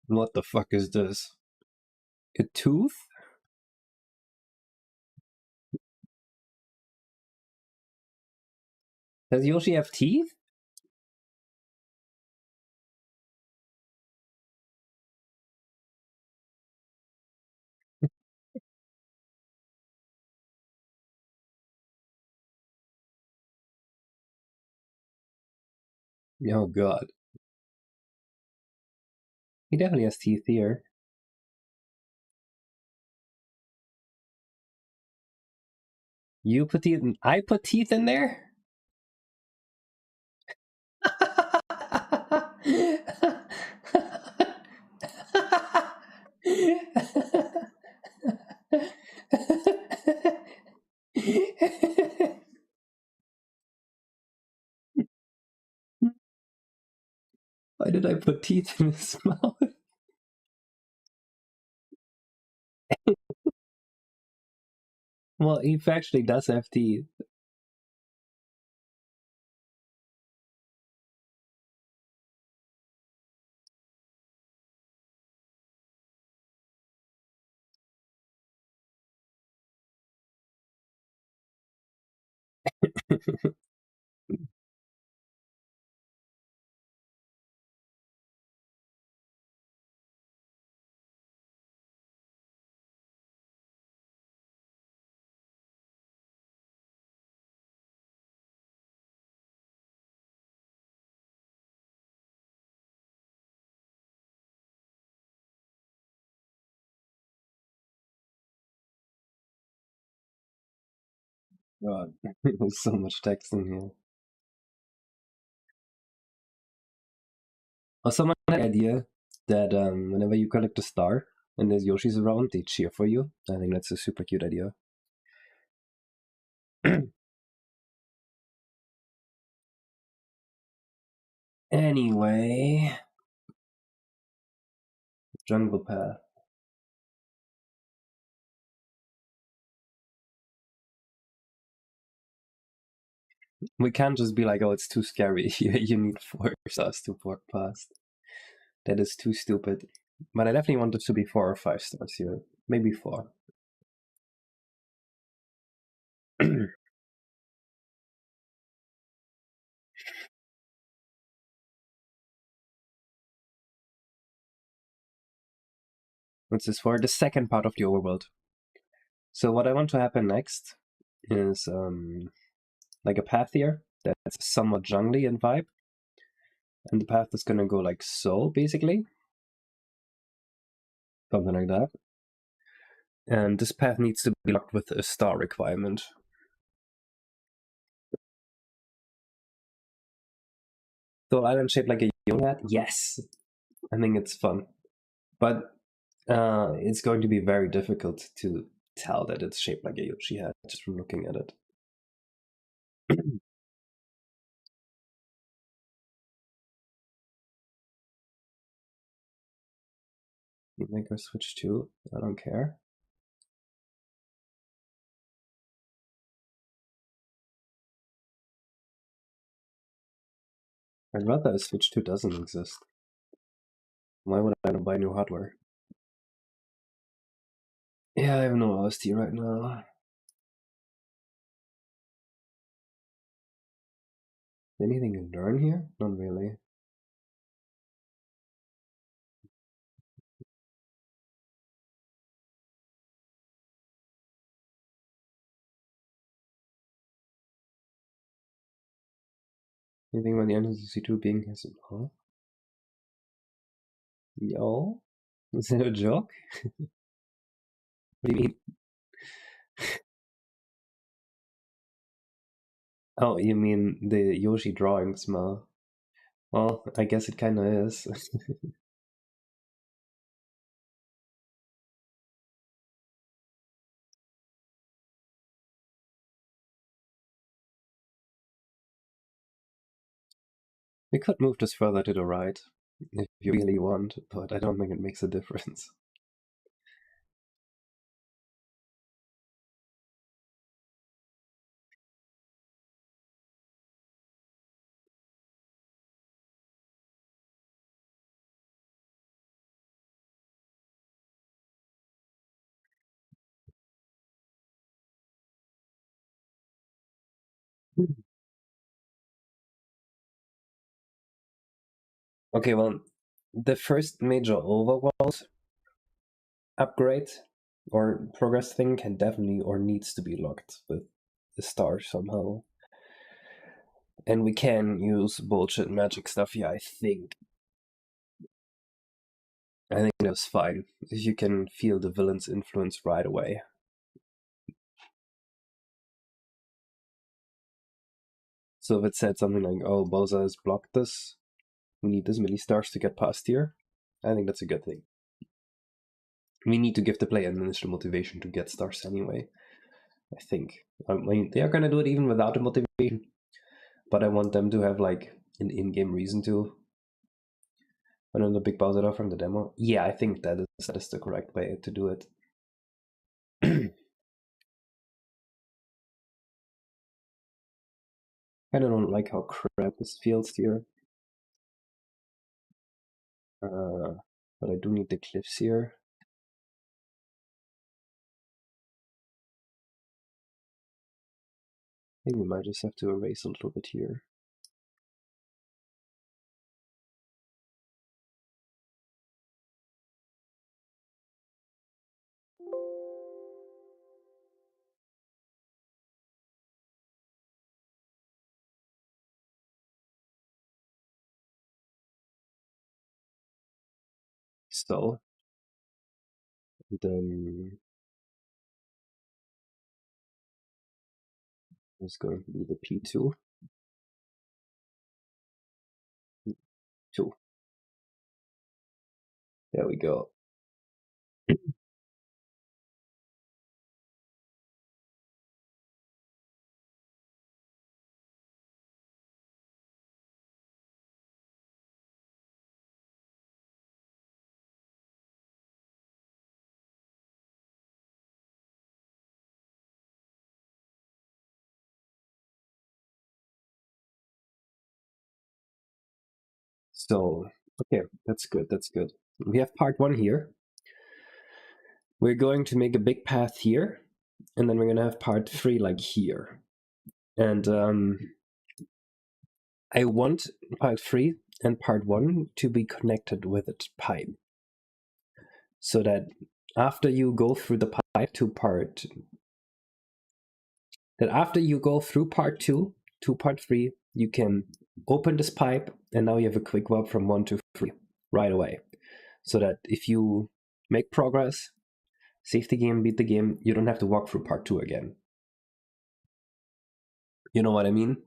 What the fuck is this? A tooth? Does Yoshi have teeth? Oh god. He definitely has teeth here. You put teeth in, I put teeth in there? Why did I put teeth in his mouth? Well, he actually does have teeth. God, there's so much text in here. Also, my idea that whenever you collect a star and there's Yoshis around, they cheer for you. I think that's a super cute idea. Anyway, jungle path. We can't just be like, oh, it's too scary. You need 4 stars to walk past. That is too stupid. But I definitely want it to be 4 or 5 stars here. Maybe 4. This is for the second part of the overworld. So what I want to happen next is like a path here that's somewhat jungly in vibe. And the path is gonna go like so, basically. Something like that. And this path needs to be locked with a star requirement. So island shaped like a Yoshi hat? Yes! I think it's fun. But it's going to be very difficult to tell that it's shaped like a Yoshi hat just from looking at it. You make her switch too? I don't care. I'd rather a Switch 2 doesn't exist. Why would I buy new hardware? Yeah, I have no OST right now. Anything to learn here? Not really. Anything about the entrance to C2 being his? Huh? Yo? Is that a joke? What do you mean? Oh, you mean the Yoshi drawing smell? Well, I guess it kinda is. We could move this further to the right, if you really want, but I don't think it makes a difference. Okay, well, the first major overworld upgrade or progress thing can definitely or needs to be locked with the star somehow. And we can use bullshit magic stuff here, I think. I think that's fine, if you can feel the villain's influence right away. So if it said something like, oh, Bowser has blocked this, we need this many stars to get past here, I think that's a good thing. We need to give the player an initial motivation to get stars anyway, I think. I mean, they are gonna do it even without the motivation, but I want them to have like an in-game reason to. Another big Bowser from the demo? Yeah, I think that is the correct way to do it. I don't like how crap this feels here. But I do need the cliffs here. I think we might just have to erase a little bit here. So, then it's going to be the P2. 2. There we go. So, okay, that's good, that's good. We have part 1 here. We're going to make a big path here, and then we're going to have part 3 like here. And I want part 3 and part 1 to be connected with a pipe. So that after you go through the pipe to part... That after you go through part 2 to part 3, you can open this pipe, and now you have a quick warp from 1 to 3 right away. So that if you make progress, save the game, beat the game, you don't have to walk through part 2 again. You know what I mean?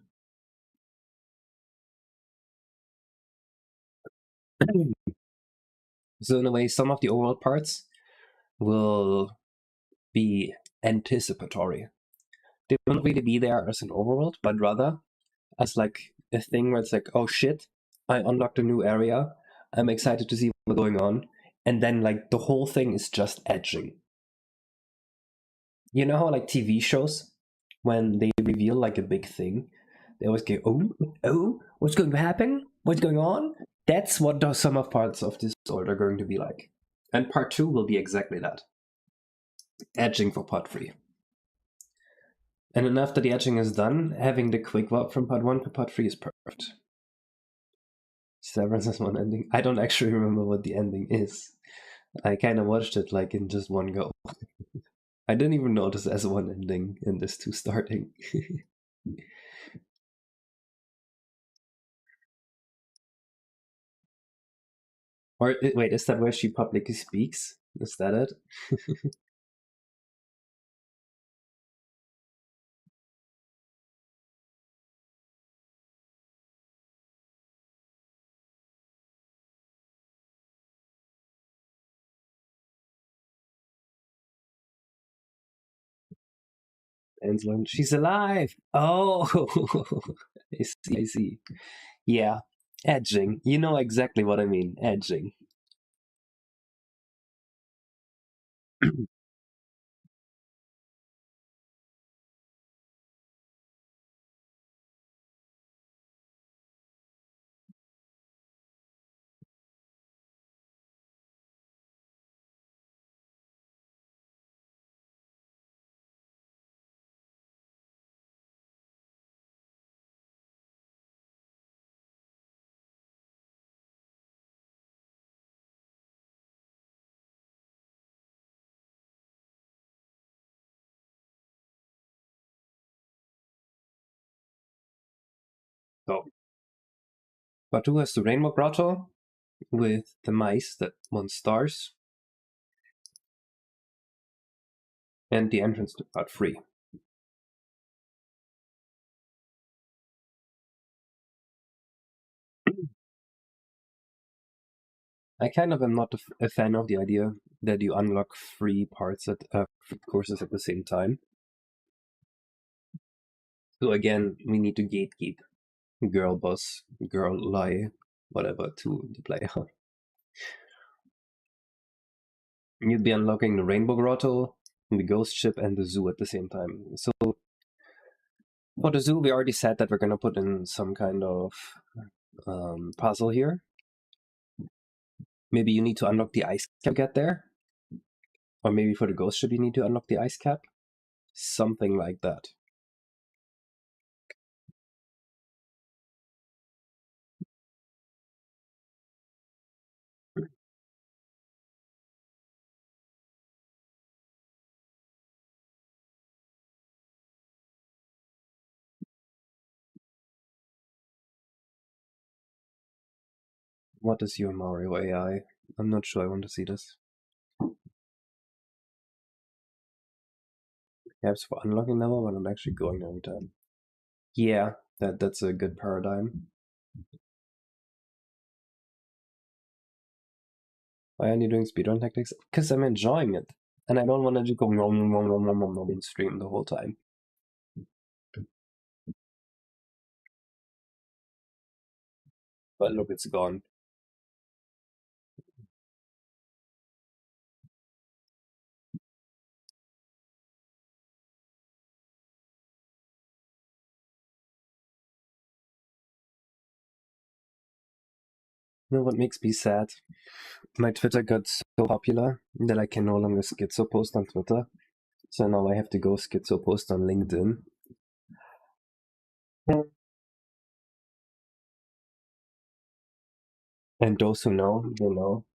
So in a way, some of the overall parts will be anticipatory. They won't really be there as an overworld, but rather as like a thing where it's like, oh shit, I unlocked a new area, I'm excited to see what's going on, and then like the whole thing is just edging. You know how like TV shows, when they reveal like a big thing, they always go, oh, what's going to happen? What's going on? That's what the sum of parts of this world are going to be like. And part 2 will be exactly that. Edging for part 3. And then after the edging is done, having the quick warp from part 1 to part 3 is perfect. Severance has one ending. I don't actually remember what the ending is. I kind of watched it like in just one go. I didn't even notice there's one ending in this 2 starting. Or wait, is that where she publicly speaks? Is that it? Ansel, she's alive! Oh! I see, I see. Yeah, edging. You know exactly what I mean. Edging. So, Batu has the Rainbow Grotto with the mice that want stars, and the entrance to Part 3. I kind of am not a fan of the idea that you unlock 3 parts at 3 courses at the same time. So again, we need to gatekeep girl boss, girl lie, whatever to the player. You'd be unlocking the Rainbow Grotto, the Ghost Ship, and the zoo at the same time. So for the zoo, we already said that we're going to put in some kind of puzzle here. Maybe you need to unlock the ice cap to get there. Or maybe for the Ghost Ship, you need to unlock the ice cap. Something like that. What is your Mario AI? I'm not sure I want to see this. Perhaps for unlocking level, but I'm actually going every time. Yeah, that's a good paradigm. Why are you doing speedrun tactics? Because I'm enjoying it. And I don't want to just go in stream the whole time. But look, it's gone. You know what makes me sad? My Twitter got so popular that I can no longer schizo post on Twitter. So now I have to go schizo post on LinkedIn. And those who know, they know.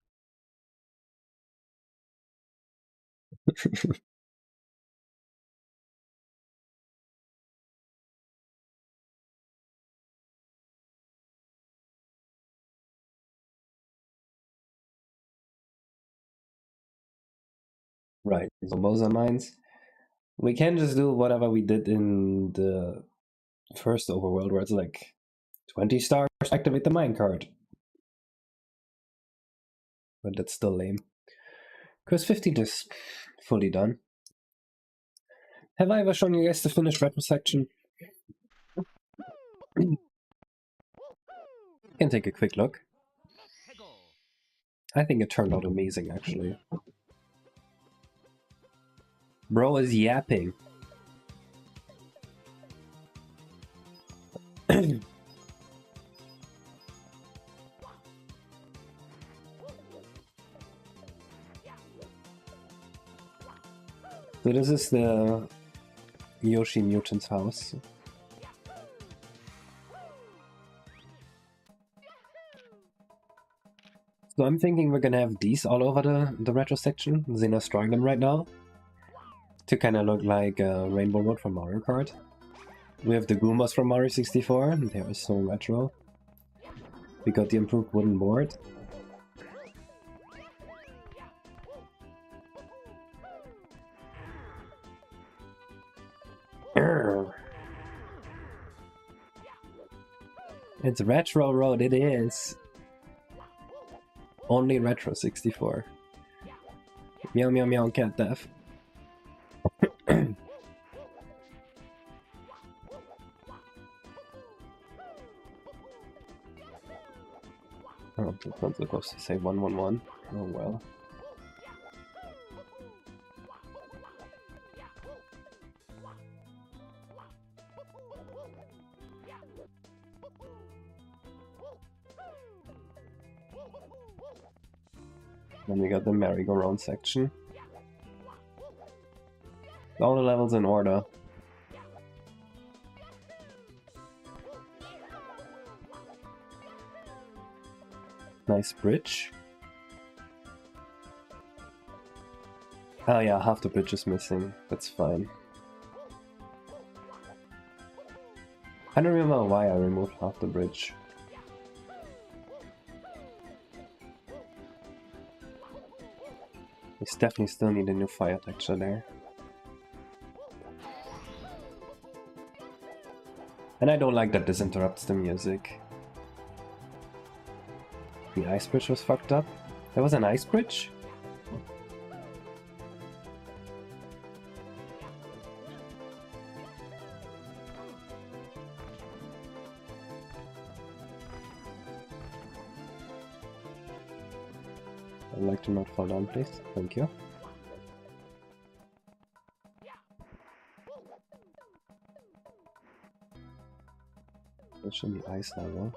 Right, so those are mines. We can just do whatever we did in the first Overworld, where it's like 20 stars, activate the minecart. But that's still lame. Because 15 is fully done. Have I ever shown you guys the finished retro section? You can take a quick look. I think it turned out amazing, actually. Bro is yapping. So this is the Yoshi Mutant's house. So I'm thinking we're gonna have these all over the retro section. Xena's drawing them right now. To kind of look like Rainbow Road from Mario Kart. We have the Goombas from Mario 64. They are so retro. We got the improved wooden board. Urgh. It's Retro Road, it is. Only Retro 64. Meow meow meow cat death. Oh, it's not supposed to say 111. Oh well. Then we got the merry-go-round section. All the levels in order. Nice bridge. Oh yeah, half the bridge is missing. That's fine. I don't remember why I removed half the bridge. We definitely still need a new fire texture there. And I don't like that this interrupts the music. The ice bridge was fucked up. There was an ice bridge? I'd like to not fall down, please. Thank you. Push in the ice level.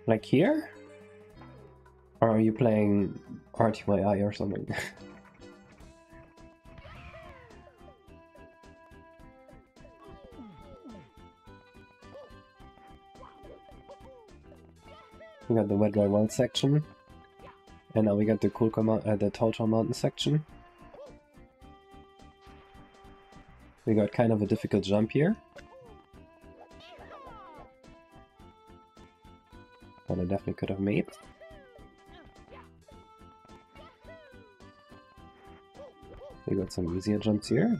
Like here? Or are you playing RTYI or something? We got the Wet Dry Wild section, and now we got the the Tall Mountain section. We got kind of a difficult jump here, that I definitely could have made. We got some easier jumps here.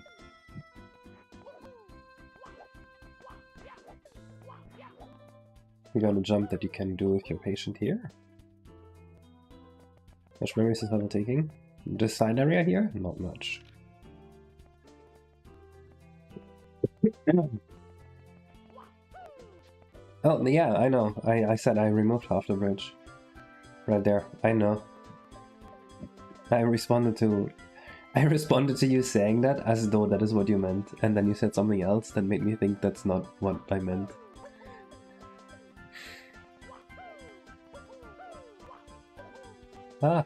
We got a jump that you can do if you're patient here. How much memory is this level taking? This side area here? Not much. Oh, yeah, I know. I said I removed half the bridge. Right there. I know. I responded to you saying that as though that is what you meant, and then you said something else that made me think that's not what I meant. Ah.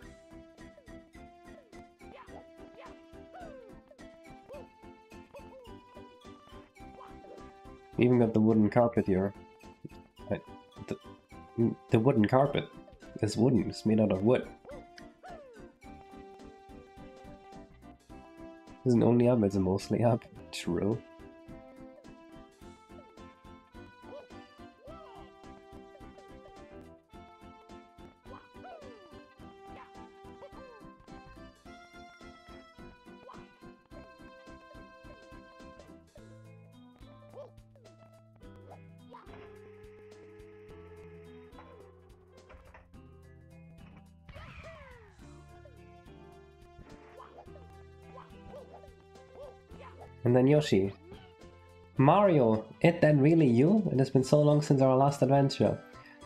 We even got the wooden carpet here. The wooden carpet is wooden, it's made out of wood. Isn't only up, it's mostly up. True. And then Yoshi. Mario, is that really you? It has been so long since our last adventure.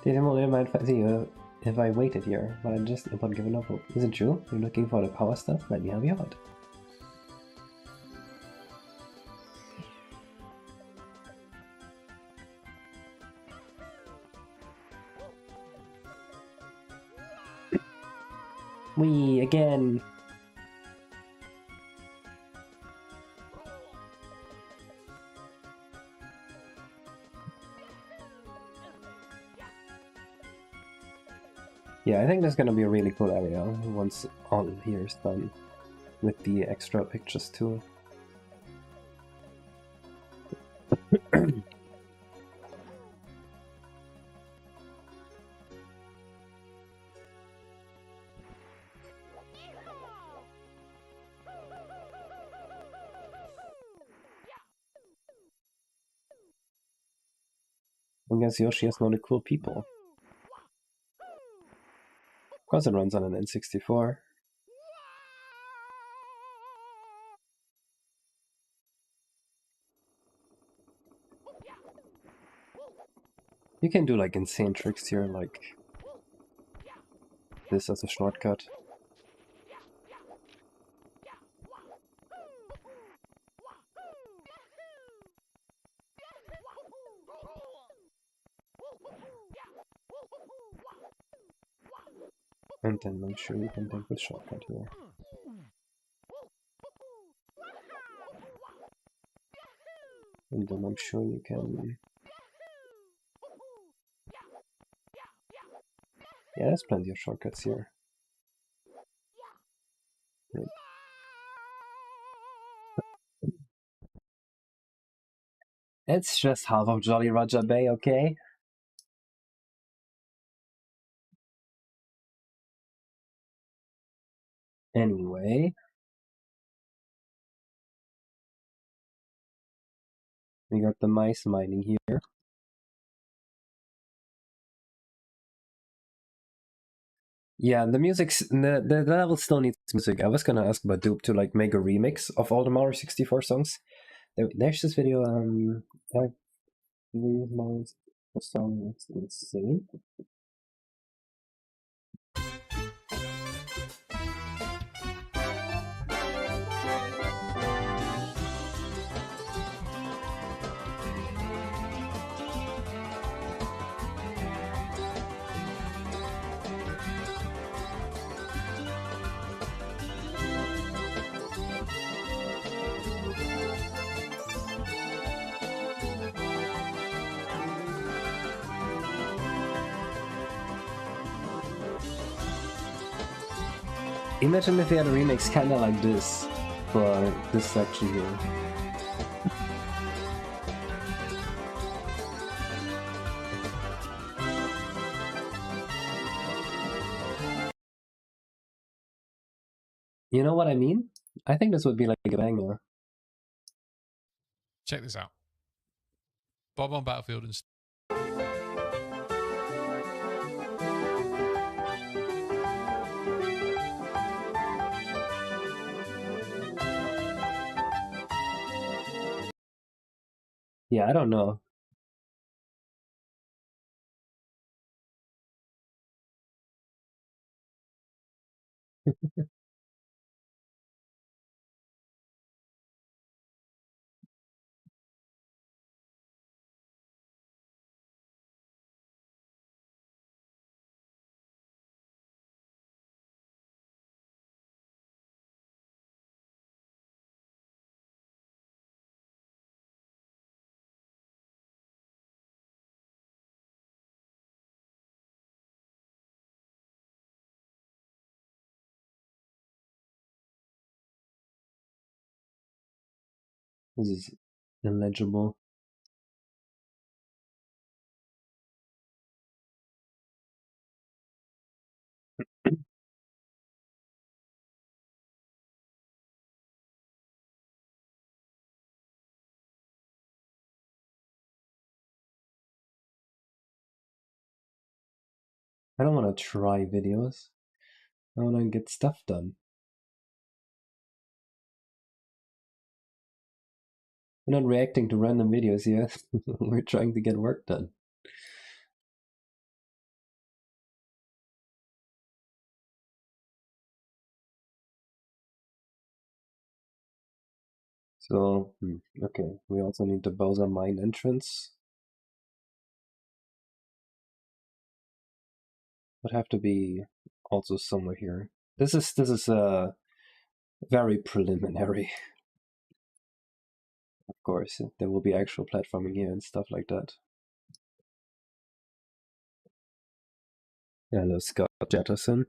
Did you might fancy you if I waited here, but I just about given up hope. Is it true? You're looking for the power stuff? Let me have you out. We again. Yeah, I think that's gonna be a really cool area once all here is done, with the extra pictures too. I guess Yoshi has known the cool people. Of course it runs on an N64. You can do like insane tricks here, like this as a shortcut. And then I'm sure you can take this shortcut here. And then I'm sure you can... Yeah, there's plenty of shortcuts here. Right. It's just half of Jolly Roger Bay, okay? Anyway, we got the mice mining here. Yeah, the music's the level still needs music. I was gonna ask Badoop to like make a remix of all the Mario 64 songs. There's this video, 5 Mario 64 song, it's insane. Imagine if they had a remix kinda like this for this section here. You know what I mean? I think this would be like a banger. Check this out. Bob on Battlefield and Yeah, I don't know. This is illegible. I don't want to try videos. I want to get stuff done. We're not reacting to random videos here. We're trying to get work done. So, okay, we also need the Bowser Mine entrance. Would have to be also somewhere here. This is very preliminary. Of course, there will be actual platforming here and stuff like that. Hello, Scott Jetterson.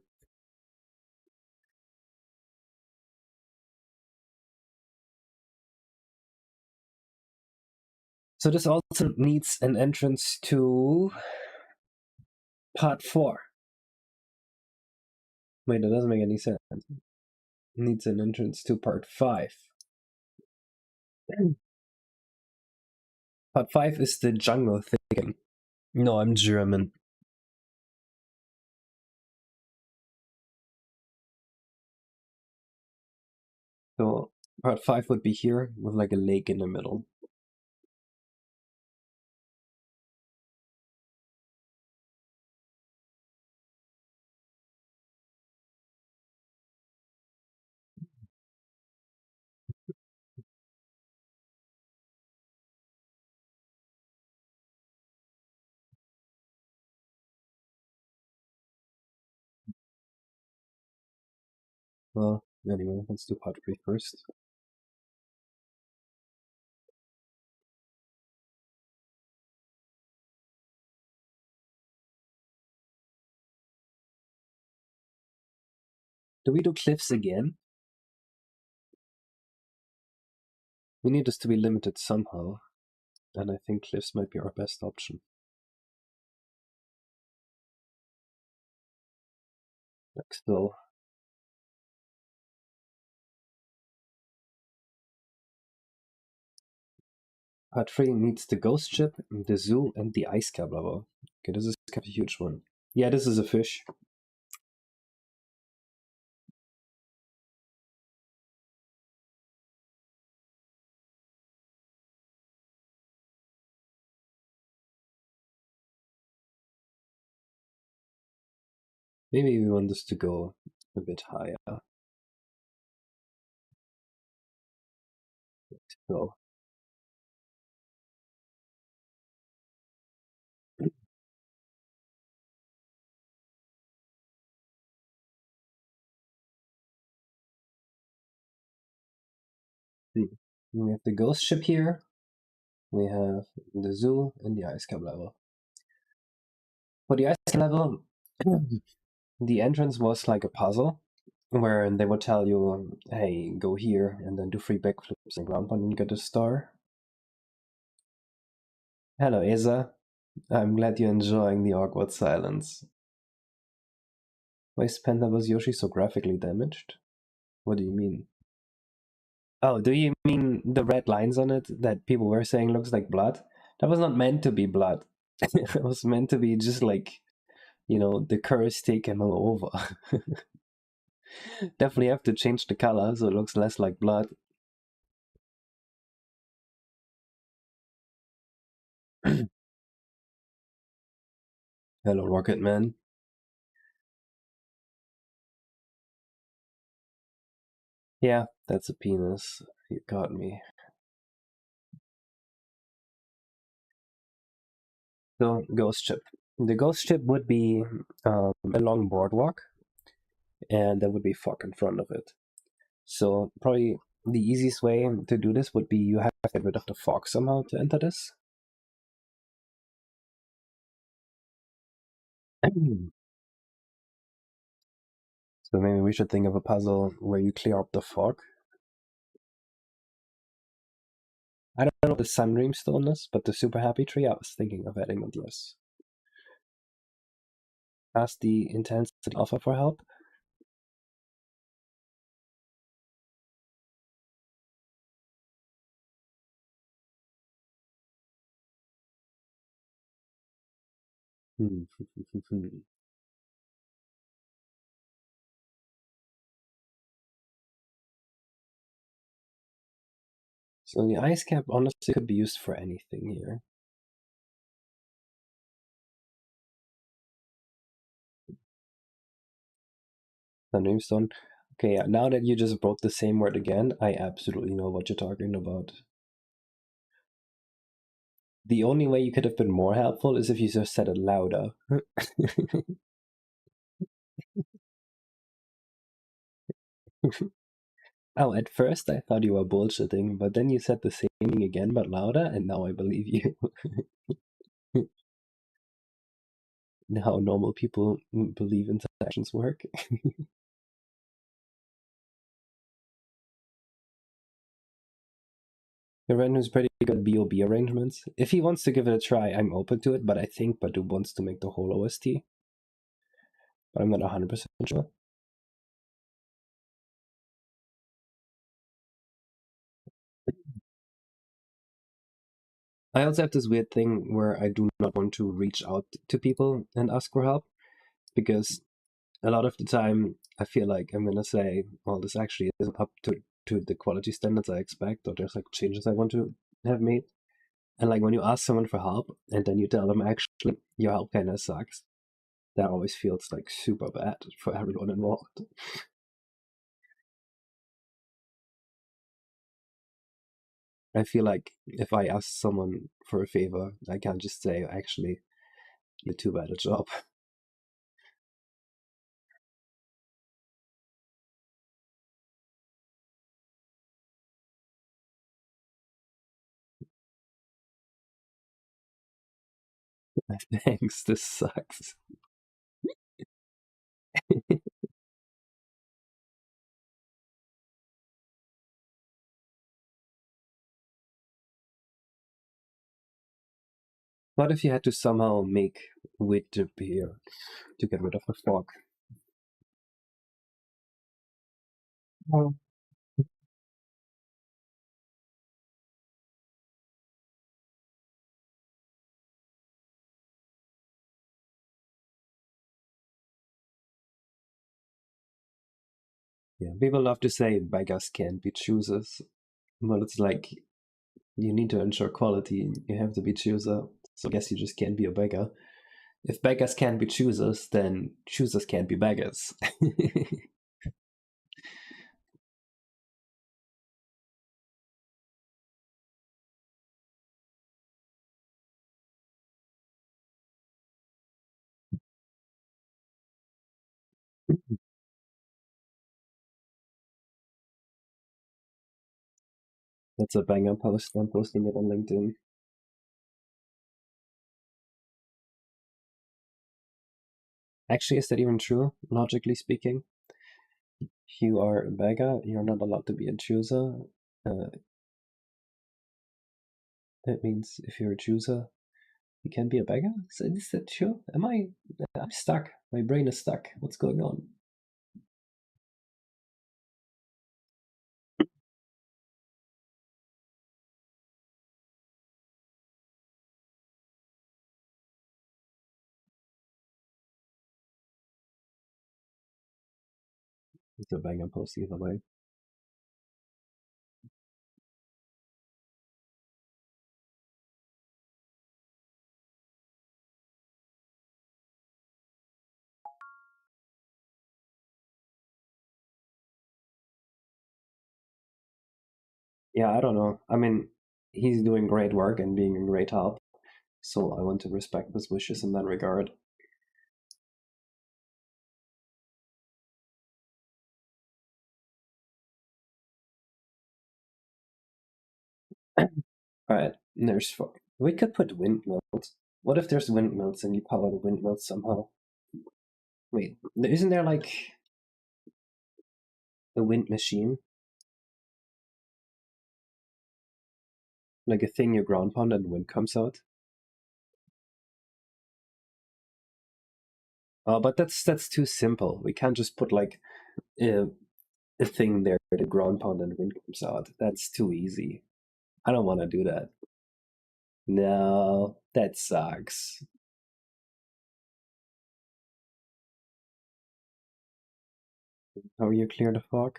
So this also needs an entrance to part 4. Wait, that doesn't make any sense. It needs an entrance to part 5. Part 5 is the jungle thing. No, I'm German. So part 5 would be here with like a lake in the middle. Well, anyway, let's do part 3 first. Do we do cliffs again? We need this to be limited somehow, and I think cliffs might be our best option. Like still. Part 3 needs the ghost ship, the zoo, and the ice cap level. Okay, this is kind of a huge one. Yeah, this is a fish. Maybe we want this to go a bit higher. So we have the ghost ship here. We have the zoo and the ice cap level. For the ice cap level, the entrance was like a puzzle where they would tell you, hey, go here and then do 3 backflips and ground pound and you get a star. Hello, Asa. I'm glad you're enjoying the awkward silence. Why is Panda was Yoshi so graphically damaged? What do you mean? Oh, do you mean the red lines on it that people were saying looks like blood? That was not meant to be blood. It was meant to be just like, you know, the curse taken all over. Definitely have to change the color so it looks less like blood. Hello, Rocket Man. Yeah, that's a penis. You got me. So, ghost ship. The ghost ship would be a long boardwalk, and there would be fog in front of it. So, probably the easiest way to do this would be you have to get rid of the fog somehow to enter this. So maybe we should think of a puzzle where you clear up the fog. I don't know what the Sunbeam Stone is, but the Super Happy Tree, I was thinking of adding it, yes. Ask the Intensity Alpha for help. So the ice cap honestly could be used for anything here. Sunbeam Stone. Okay, yeah, now that you just brought the same word again, I absolutely know what you're talking about. The only way you could have been more helpful is if you just said it louder. Oh, at first I thought you were bullshitting, but then you said the same thing again but louder, and now I believe you. How normal people believe interactions work. Your friend who's pretty good at BOB arrangements. If he wants to give it a try, I'm open to it, but I think Badu wants to make the whole OST. But I'm not 100% sure. I also have this weird thing where I do not want to reach out to people and ask for help, because a lot of the time I feel like I'm gonna say, well, this actually isn't up to the quality standards I expect, or there's like changes I want to have made. And like when you ask someone for help and then you tell them actually your help kind of sucks, that always feels like super bad for everyone involved. I feel like if I ask someone for a favor, I can't just say, actually, you did too bad a job. Thanks, this sucks. What if you had to somehow make wit appear to get rid of the fog? Well, yeah, people love to say beggars can't be choosers. Well, it's like you need to ensure quality. You have to be chooser. So I guess you just can't be a beggar. If beggars can't be choosers, then choosers can't be beggars. That's a banger post. I'm posting it on LinkedIn. Actually, is that even true, logically speaking? If you are a beggar, you're not allowed to be a chooser. That means if you're a chooser, you can be a beggar? Is that true? I'm stuck. My brain is stuck. What's going on? It's a banger post either way. Yeah, I don't know. I mean, he's doing great work and being a great help, so I want to respect his wishes in that regard. Alright, we could put windmills. What if there's windmills and you power the windmills somehow? Wait, isn't there like a wind machine? Like a thing you ground pound and the wind comes out? Oh, but that's too simple. We can't just put like a, a thing there to ground pound and the wind comes out. That's too easy. I don't want to do that. No, that sucks. How are you clear the fog?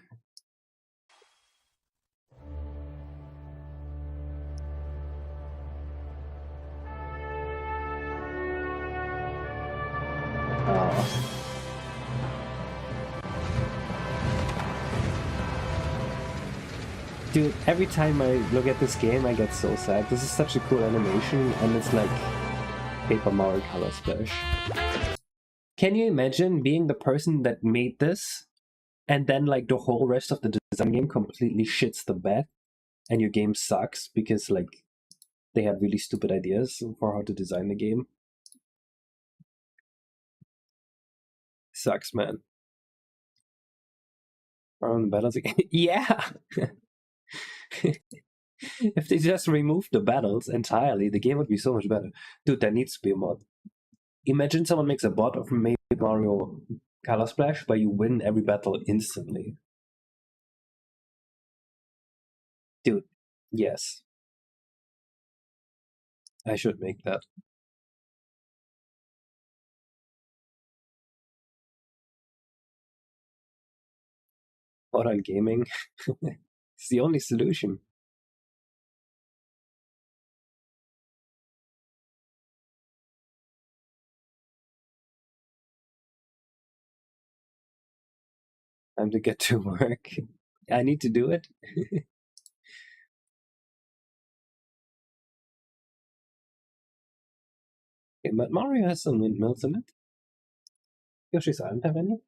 Oh. Dude, every time I look at this game, I get so sad. This is such a cool animation, and it's like Paper Mario Color Splash. Can you imagine being the person that made this, and then like the whole rest of the design game completely shits the bed, and your game sucks because like they had really stupid ideas for how to design the game? Sucks, man. Around the battles again. Yeah! If they just removed the battles entirely, the game would be so much better. Dude, there needs to be a mod. Imagine someone makes a bot of maybe Mario Color Splash where you win every battle instantly. Dude, yes. I should make that. Modern gaming. It's the only solution. Time to get to work. I need to do it. Okay, but Mario has some windmills in it. Yoshi's Island have any?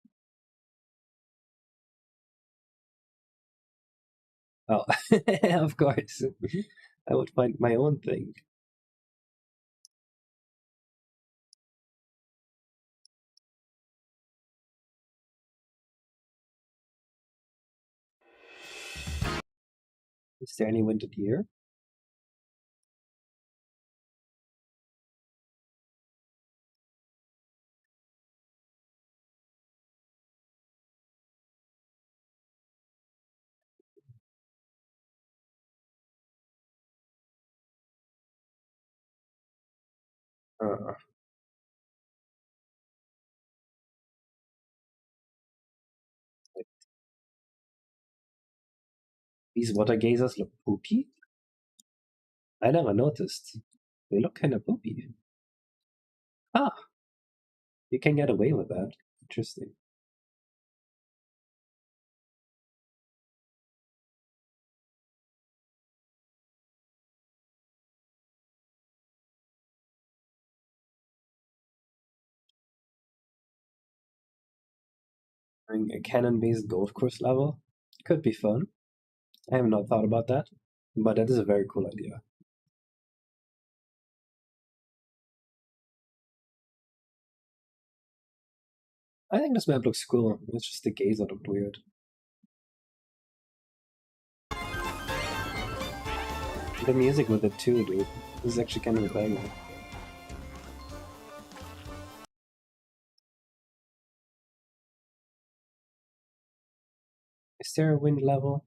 Oh, of course. I would find my own thing. Is there any winter here? Uh, these water geysers look poopy? I never noticed. They look kind of poopy. Ah, you can get away with that. Interesting. Doing a cannon-based golf course level could be fun. I have not thought about that, but that is a very cool idea. I think this map looks cool. It's just the gaze that looked weird. The music with it too, dude. This is actually kind of a banger. Is there a wind level?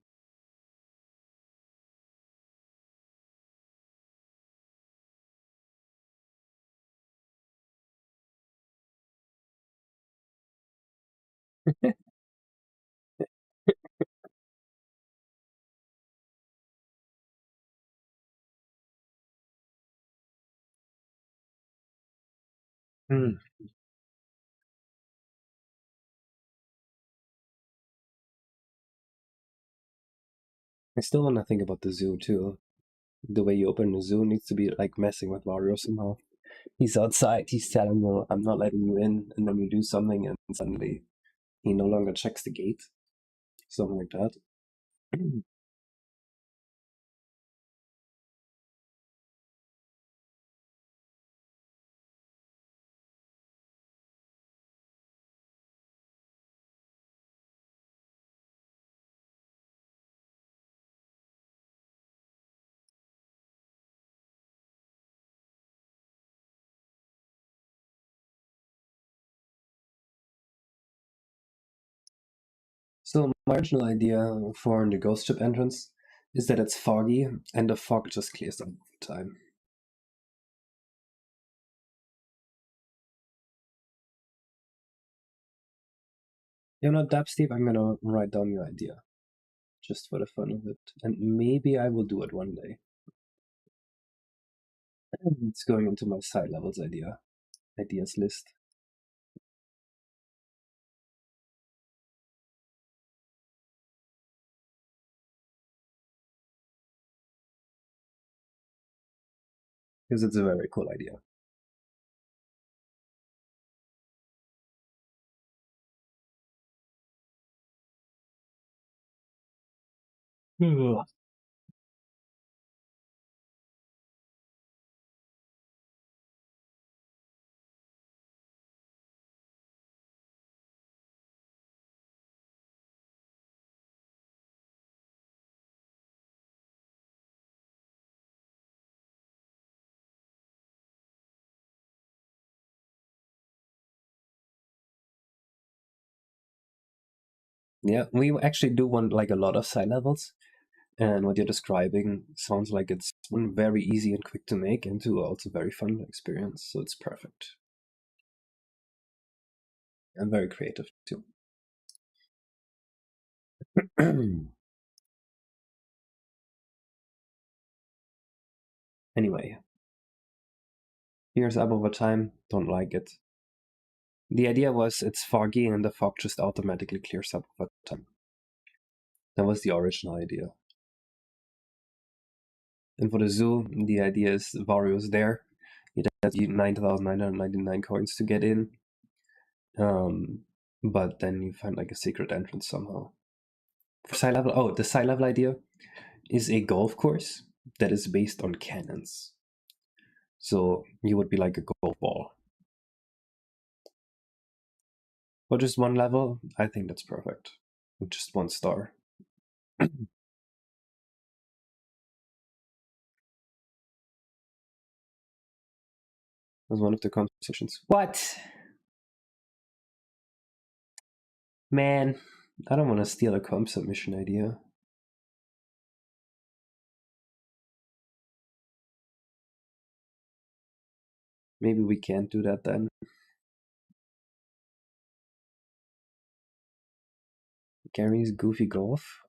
Hmm. I still want to think about the zoo too. The way you open the zoo needs to be like messing with Mario somehow. He's outside, he's telling you, I'm not letting you in, and then you do something, and suddenly he no longer checks the gate. Something like that. So my original idea for the ghost ship entrance is that it's foggy, and the fog just clears up over time. You know, Dab Steve, I'm gonna write down your idea. Just for the fun of it. And maybe I will do it one day. It's going into my side levels ideas list. Because it's a very cool idea. Ugh. Yeah, we actually do want like a lot of side levels. And what you're describing sounds like it's one very easy and quick to make, and two also very fun to experience. So it's perfect. And very creative too. Anyway, here's up over time. Don't like it. The idea was it's foggy and the fog just automatically clears up over time. That was the original idea. And for the zoo, the idea is Vario's there. It has 9,999 coins to get in. But then you find like a secret entrance somehow. For side level, the side level idea is a golf course that is based on cannons. So you would be like a golf ball. For just one level, I think that's perfect. With just 1 star. Was one of the conversations. What? Man, I don't want to steal a comp submission idea. Maybe we can't do that then. Gary's Goofy Golf.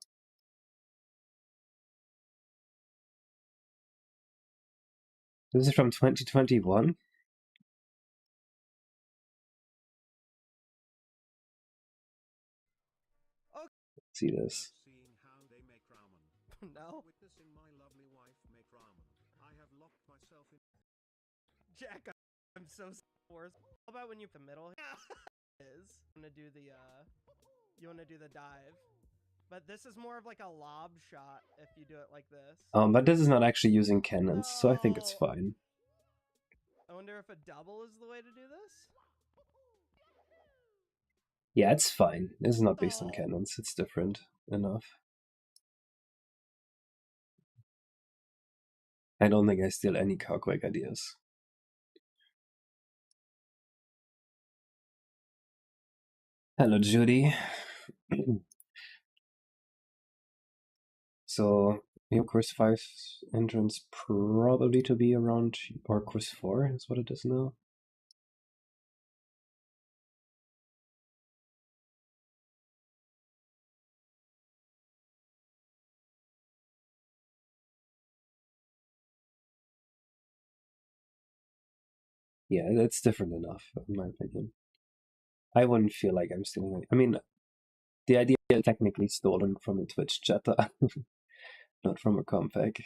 This is from 2021. Let's see this. No. Witnessing my lovely wife make ramen. I have locked myself in. Jack, I'm so sore. How about when you the middle is you want to do the dive. But this is more of like a lob shot if you do it like this. But this is not actually using cannons, so I think it's fine. I wonder if a double is the way to do this? Yeah, it's fine. This is not based on cannons. It's different enough. I don't think I steal any Cogwag ideas. Hello, Judy. So, your course 5 entrance probably to be around, or course 4 is what it is now. Yeah, it's different enough, in my opinion. I wouldn't feel like I'm stealing it. I mean, the idea is technically stolen from a Twitch chatter, not from a compag.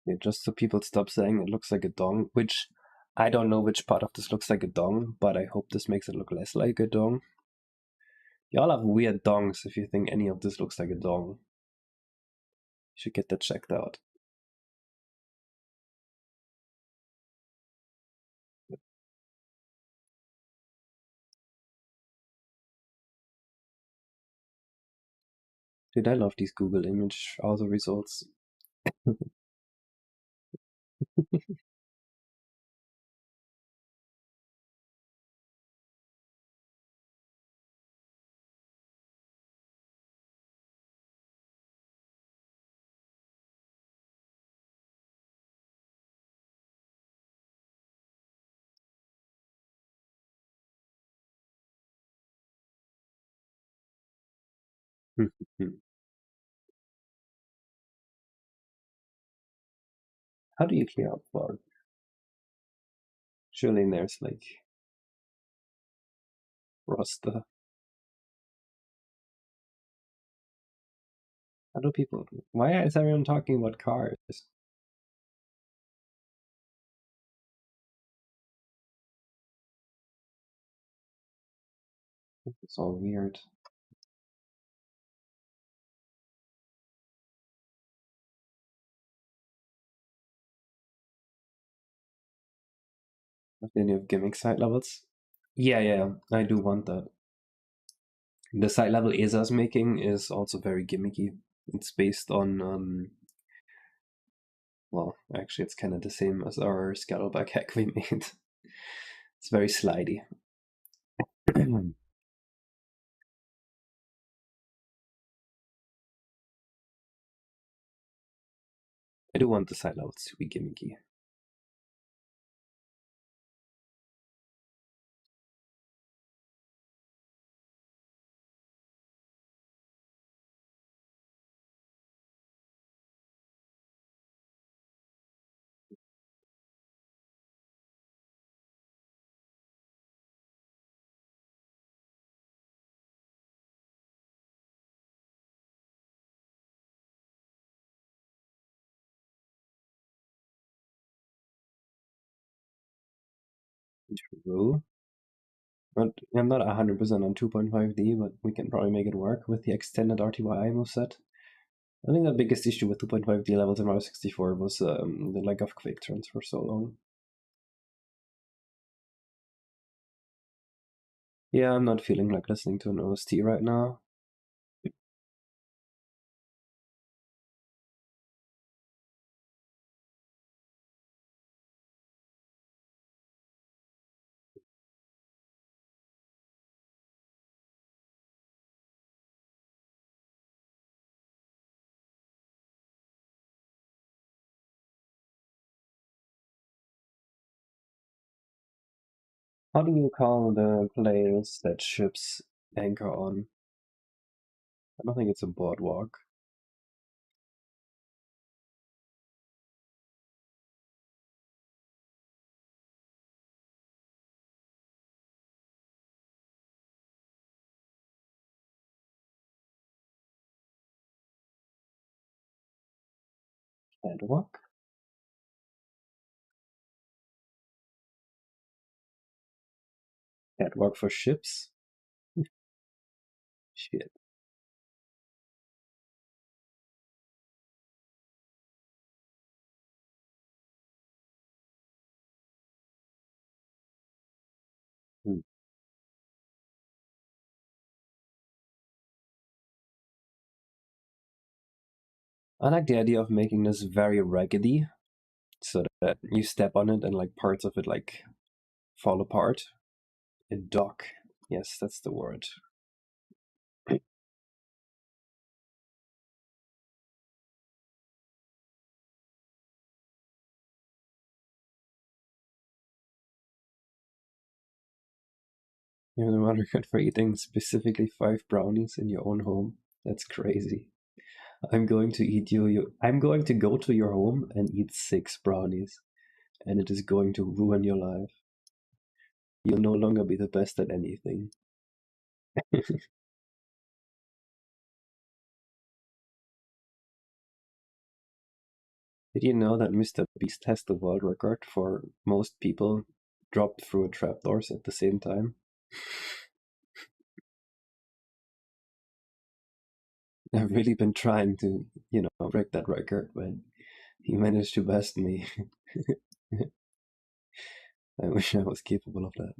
Yeah, just so people stop saying it looks like a dong, which I don't know which part of this looks like a dong, but I hope this makes it look less like a dong. Y'all have weird dongs if you think any of this looks like a dong. You should get that checked out. Dude, I love these Google image auto results. How do you clear out fog? Surely there's like roster. How do people? Why is everyone talking about cars? It's all weird. Have any of gimmick side levels? Yeah, I do want that. The side level Esa's making is also very gimmicky. It's based on Well, actually, it's kind of the same as our Scuttleback hack we made. It's very slidey. I do want the side levels to be gimmicky. True. But I'm not 100% on 2.5D, but we can probably make it work with the extended RTY moveset. I think the biggest issue with 2.5D levels in Mario 64 was the lack of quick turns for so long. Yeah, I'm not feeling like listening to an OST right now. How do you call the place that ships anchor on? I don't think it's a boardwalk. Catwalk? Catwalk for ships? Shit. Hmm. I like the idea of making this very raggedy, so that you step on it and like parts of it like fall apart. A dock. Yes, that's the word. You have the record for eating specifically 5 brownies in your own home. That's crazy. I'm going to eat I'm going to go to your home and eat 6 brownies, and it is going to ruin your life. You'll no longer be the best at anything. Did you know that Mr. Beast has the world record for most people dropped through a trapdoors at the same time? I've really been trying to, break that record, but he managed to best me. I wish I was capable of that.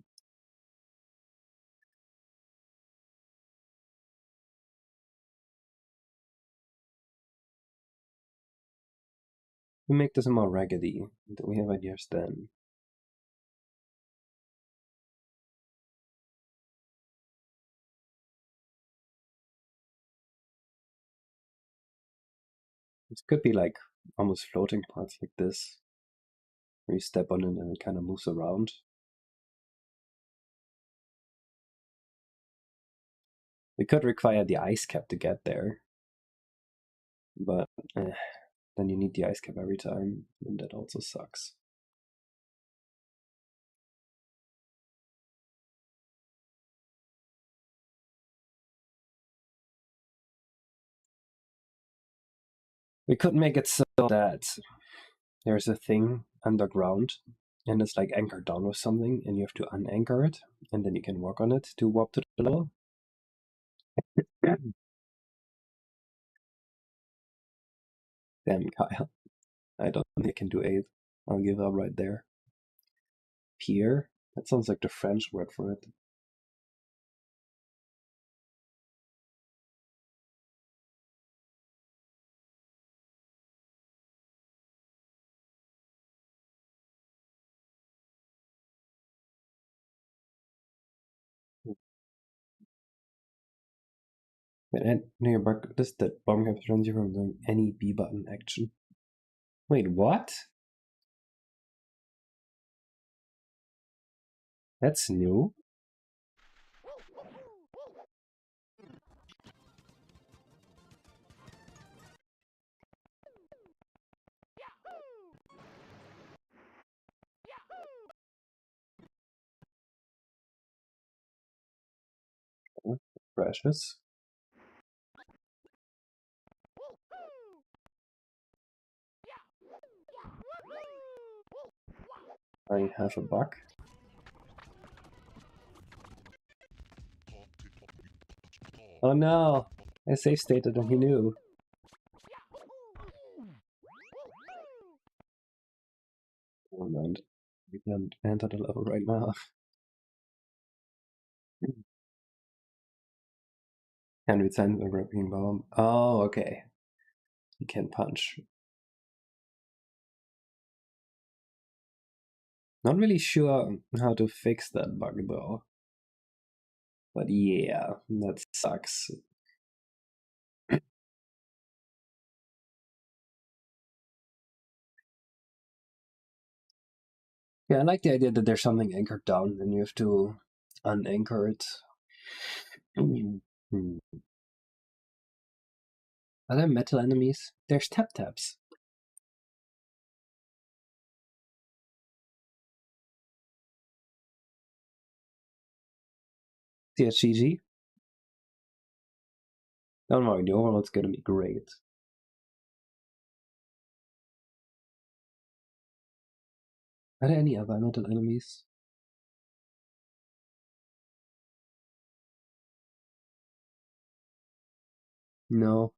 We make this more raggedy. Do we have ideas then? This could be like almost floating parts like this, where you step on it and it kind of moves around. We could require the ice cap to get there, but then you need the ice cap every time, and that also sucks. We could make it so that there's a thing underground, and it's like anchored down with something, and you have to unanchor it, and then you can walk on it to warp to the level. Damn, Kyle. I don't think I can do 8. I'll give up right there. Pier? That sounds like the French word for it. Add to your bucket list that bomb cap prevents you from doing any B button action. Wait, what? That's new. Oh, precious. I have a bug. Oh no! I save stated and he knew. Oh man, we can't enter the level right now. Can we send a grappling bomb? Oh, okay. He can punch. Not really sure how to fix that bug though. But yeah, that sucks. Yeah, I like the idea that there's something anchored down and you have to unanchor it. Are there metal enemies? There's tap-taps. CHGG? Don't worry, the overload's gonna be great. Are there any other metal enemies? No.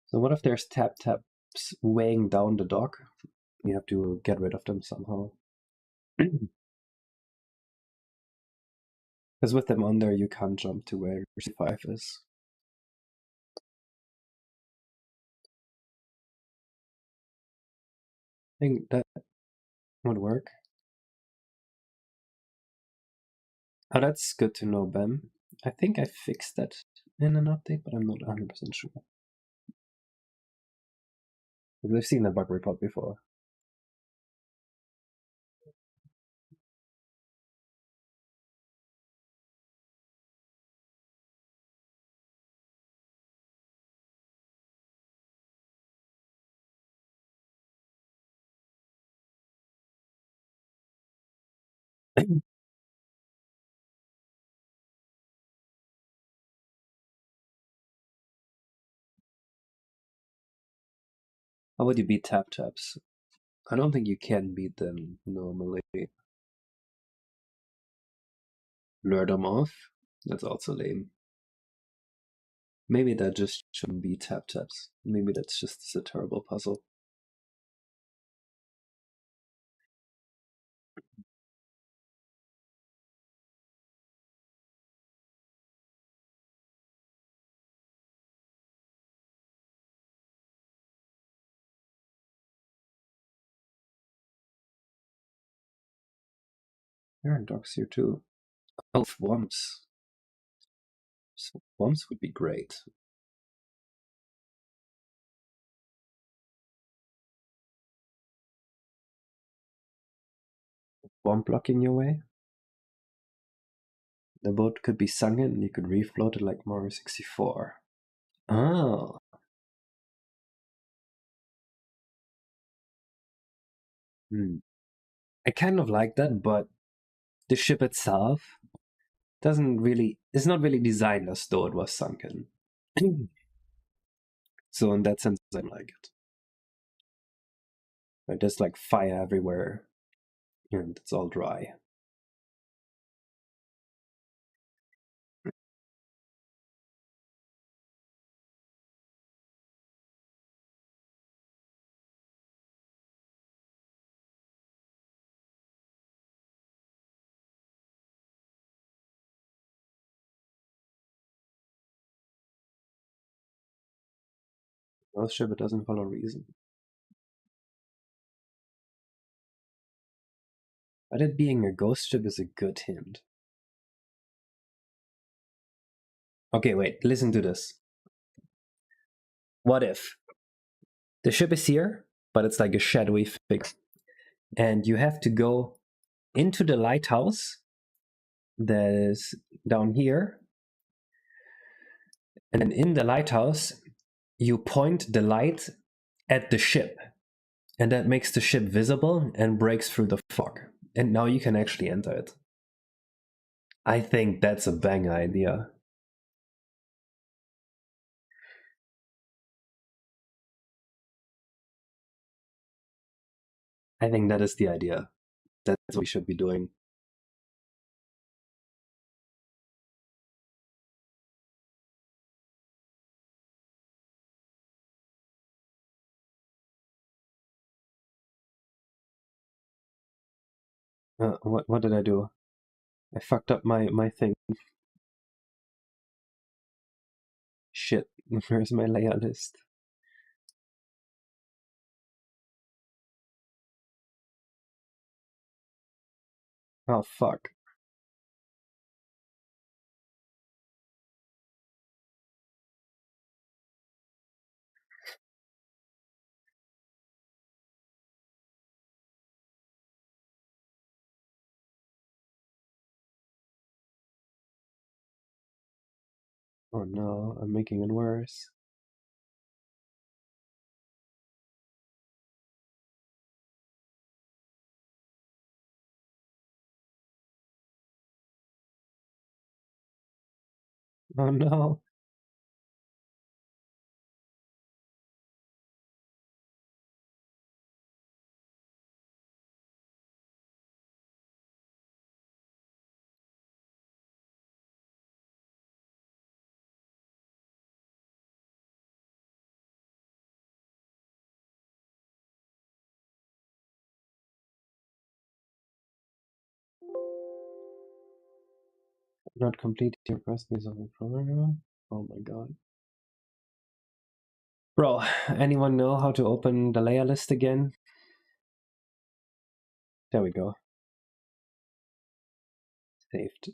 So what if there's tap-taps weighing down the dock? You have to get rid of them somehow. Because with them on there, you can't jump to where C5 is. I think that would work. Oh, that's good to know, Ben. I think I fixed that in an update, but I'm not 100% sure. Because I've seen the bug report before. How would you beat tap-taps? I don't think you can beat them normally. Lure them off? That's also lame. Maybe that just shouldn't be tap-taps. Maybe that's just a terrible puzzle. There are dogs here too. Oh, swamps. Swamps would be great. Swamp blocking your way? The boat could be sunken and you could refloat it like Mario 64. Oh. I kind of like that, but the ship itself is not really designed as though it was sunken. So in that sense, I like it. Like, there's like fire everywhere, and it's all dry. Ghost ship, it doesn't follow reason. But it being a ghost ship is a good hint. Okay, wait, listen to this. What if the ship is here, but it's like a shadowy figure, and you have to go into the lighthouse that is down here, and then in the lighthouse, you point the light at the ship, and that makes the ship visible and breaks through the fog. And now you can actually enter it. I think that's a bang idea. I think that is the idea. That's what we should be doing. What did I do? I fucked up my thing. Shit, where's my layer list? Oh fuck. Oh no, I'm making it worse. Oh no. Not complete your first piece of information. Oh my god. Bro, anyone know how to open the layer list again? There we go. Saved.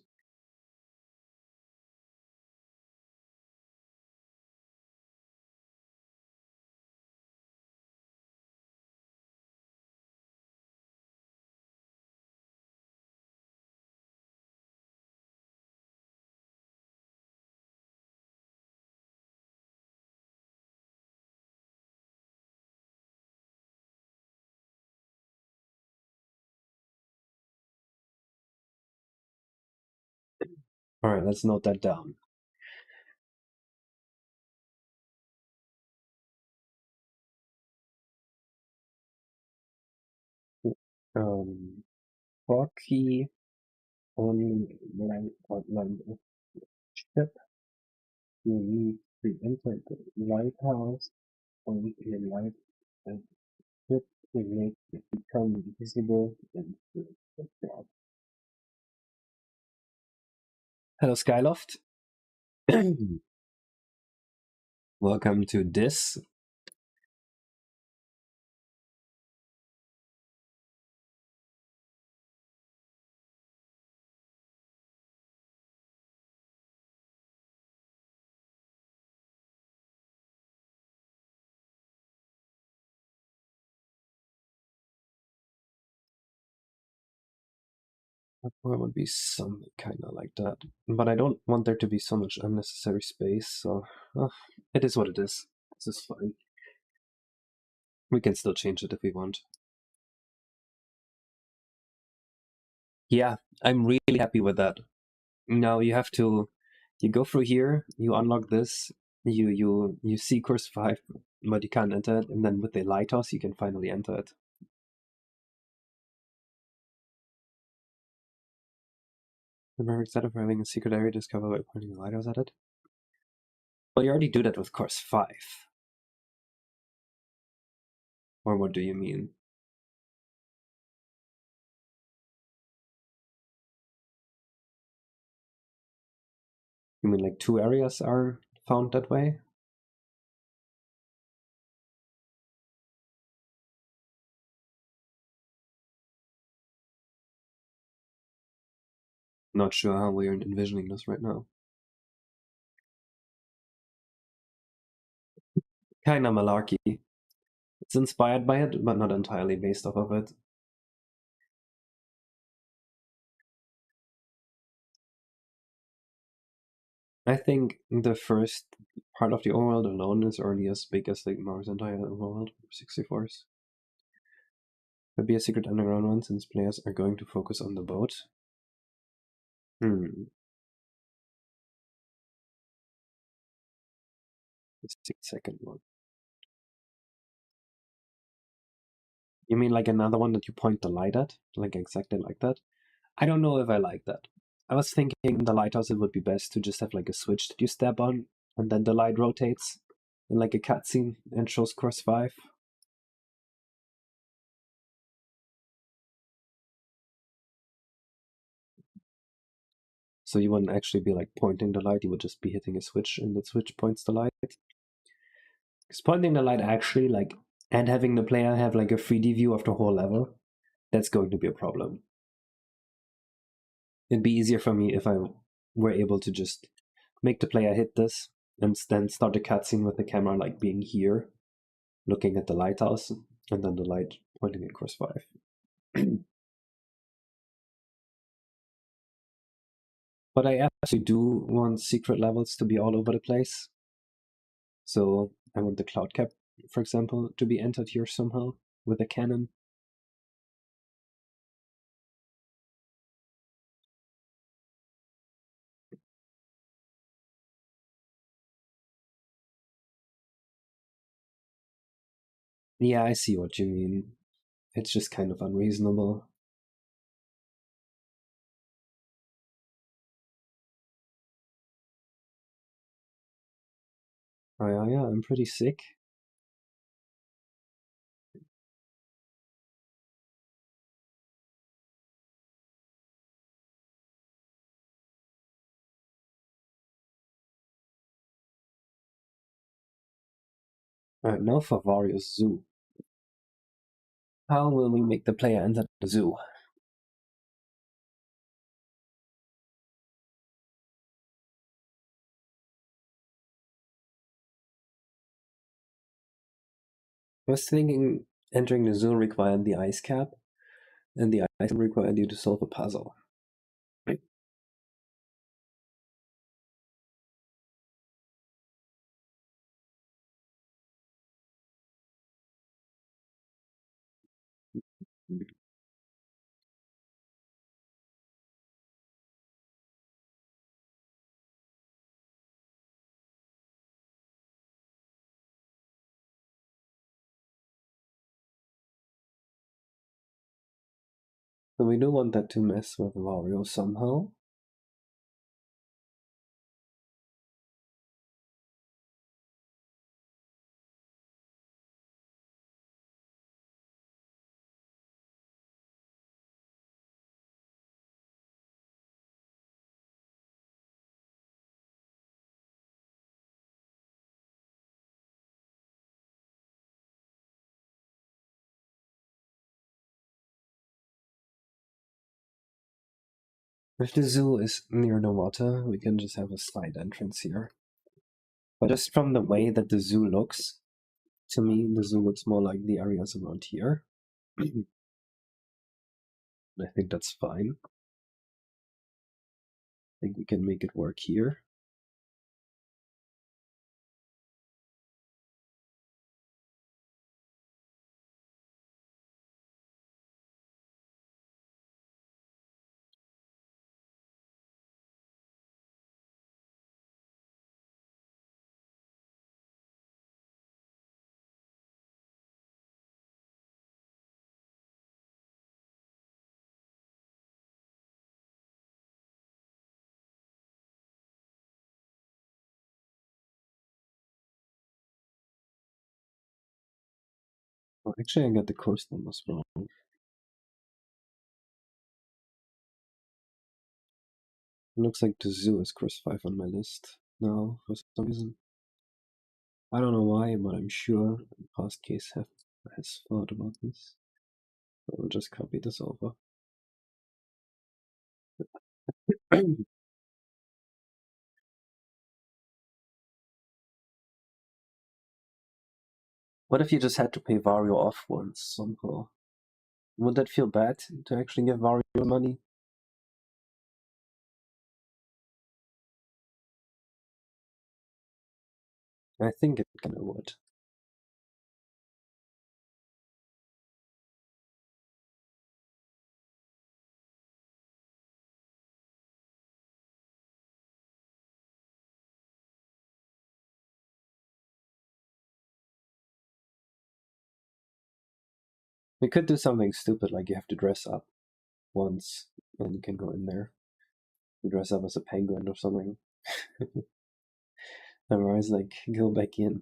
Alright, let's note that down. Hotkey on ship. You need to enter the lighthouse on your light and ship to make it become visible in the crowd. Hello, Skyloft. Welcome to this. It would be something kind of like that. But I don't want there to be so much unnecessary space, so it is what it is. This is fine. We can still change it if we want. Yeah, I'm really happy with that. Now you have to, you go through here, you unlock this, you see course 5, but you can't enter it, and then with the lighthouse you can finally enter it. Remember, instead of having a secret area discovered by pointing a lighthouse at it? Well, you already do that with course 5. Or what do you mean? You mean like 2 areas are found that way? Not sure how we're envisioning this right now. Kinda malarkey. It's inspired by it, but not entirely based off of it. I think the first part of the overworld alone is already as big as like Mars' entire overworld, 64s. There'll be a secret underground one since players are going to focus on the boat. The 6-second one. You mean like another one that you point the light at? Like exactly like that? I don't know if I like that. I was thinking in the Lighthouse it would be best to just have like a switch that you step on and then the light rotates in like a cutscene and shows course 5. So you wouldn't actually be like pointing the light, you would just be hitting a switch and the switch points the light. Because pointing the light actually like and having the player have like a 3D view of the whole level, that's going to be a problem. It'd be easier for me if I were able to just make the player hit this and then start a cutscene with the camera like being here, looking at the lighthouse, and then the light pointing at course 5. But I actually do want secret levels to be all over the place. So I want the cloud cap, for example, to be entered here somehow with a cannon. Yeah, I see what you mean. It's just kind of unreasonable. Oh yeah, I'm pretty sick. Alright, now for Wario's Zoo. How will we make the player enter the zoo? I was thinking entering the zoo required the ice cap, and the ice cap required you to solve a puzzle. So we do want that to mess with Wario somehow. If the zoo is near the water, we can just have a side entrance here. But just from the way that the zoo looks, to me, the zoo looks more like the areas around here. I think that's fine. I think we can make it work here. Oh, actually, I got the course numbers wrong. It looks like the zoo is course 5 on my list now for some reason. I don't know why, but I'm sure the past case has thought about this. I will just copy this over. What if you just had to pay Vario off once somehow? Would that feel bad to actually give Vario money? I think it kind of would. We could do something stupid like you have to dress up once and you can go in there. You dress up as a penguin or something. Otherwise, like, go back in.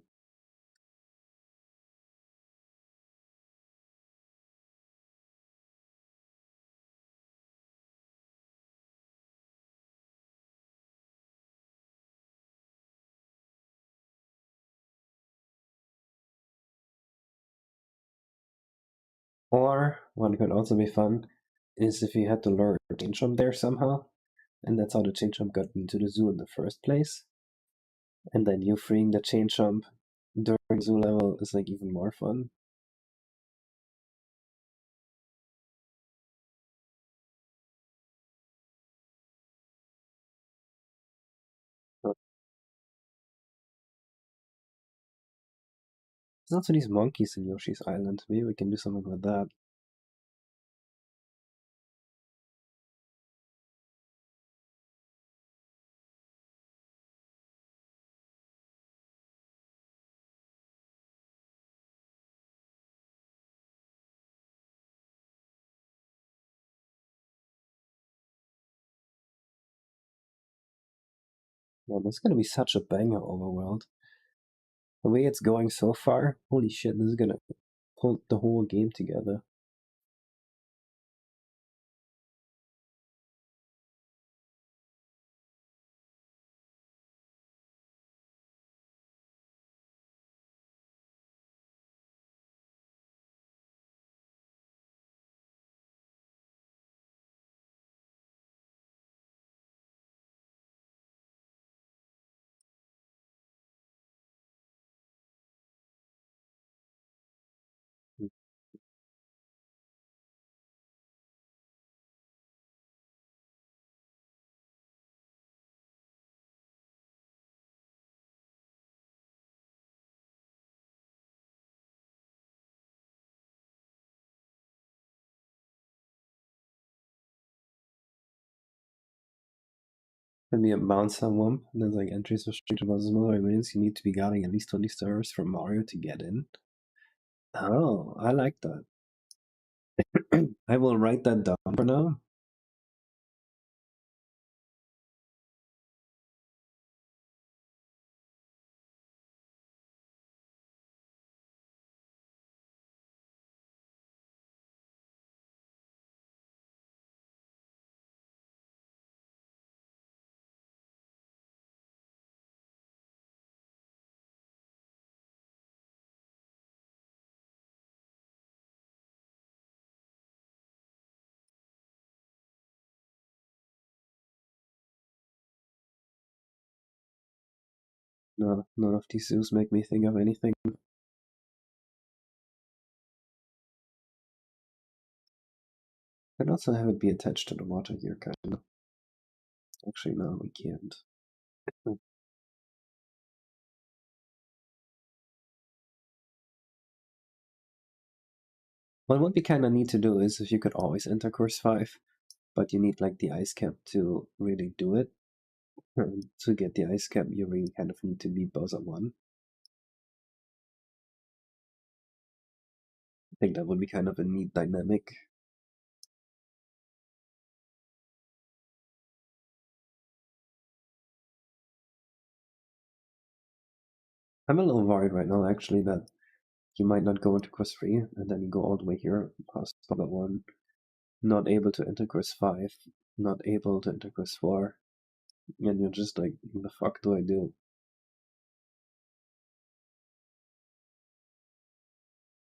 Or, what could also be fun, is if you had to lure a change jump there somehow, and that's how the change jump got into the zoo in the first place. And then you freeing the change jump during zoo level is like even more fun. There's also these monkeys in Yoshi's Island. Maybe we can do something with that. Well, that's gonna be such a banger, Overworld. The way it's going so far, holy shit, this is gonna pull the whole game together. Maybe a bouncer wump. There's like entries for Street of Military Minions. You need to be guarding at least 20 stars from Mario to get in. Oh, I like that. I will write that down for now. No, none of these zoos make me think of anything. Could also have it be attached to the water here, kind of. Actually, no, we can't. Well, what we kind of need to do is if you could always enter course 5, but you need like the ice cap to really do it. To get the ice cap, you really kind of need to beat Bowser 1. I think that would be kind of a neat dynamic. I'm a little worried right now, actually, that you might not go into course 3, and then you go all the way here, past Bowser 1, not able to enter course 5, not able to enter course 4, and you're just like, what the fuck do I do?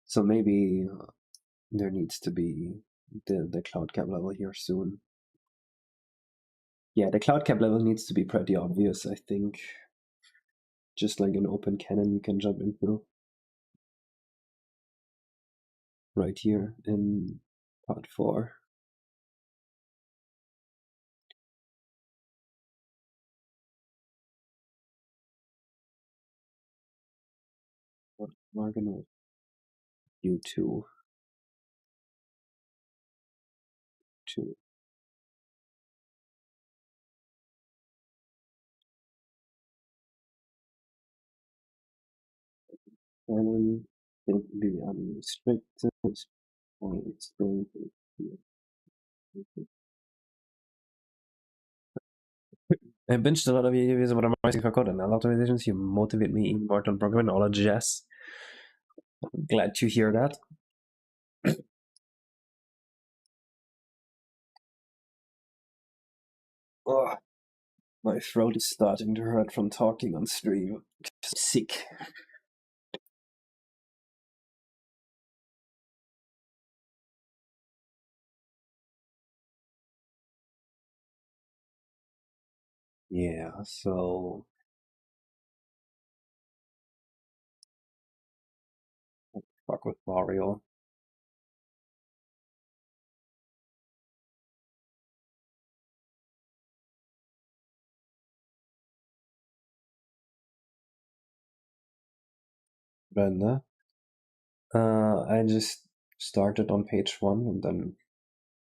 So maybe there needs to be the cloud cap level here soon. Yeah, the cloud cap level needs to be pretty obvious, I think. Just like an open cannon you can jump into. right here in part 4. What we're gonna do two. And then it'll be unrestricted points going to here. I binged a lot of videos about optimizing for code and optimizations. You motivate me even more to program all of jazz. Glad to hear that. Oh, my throat is starting to hurt from talking on stream. Just sick. Yeah, so fuck with Mario. Brenda. I just started on page 1 and then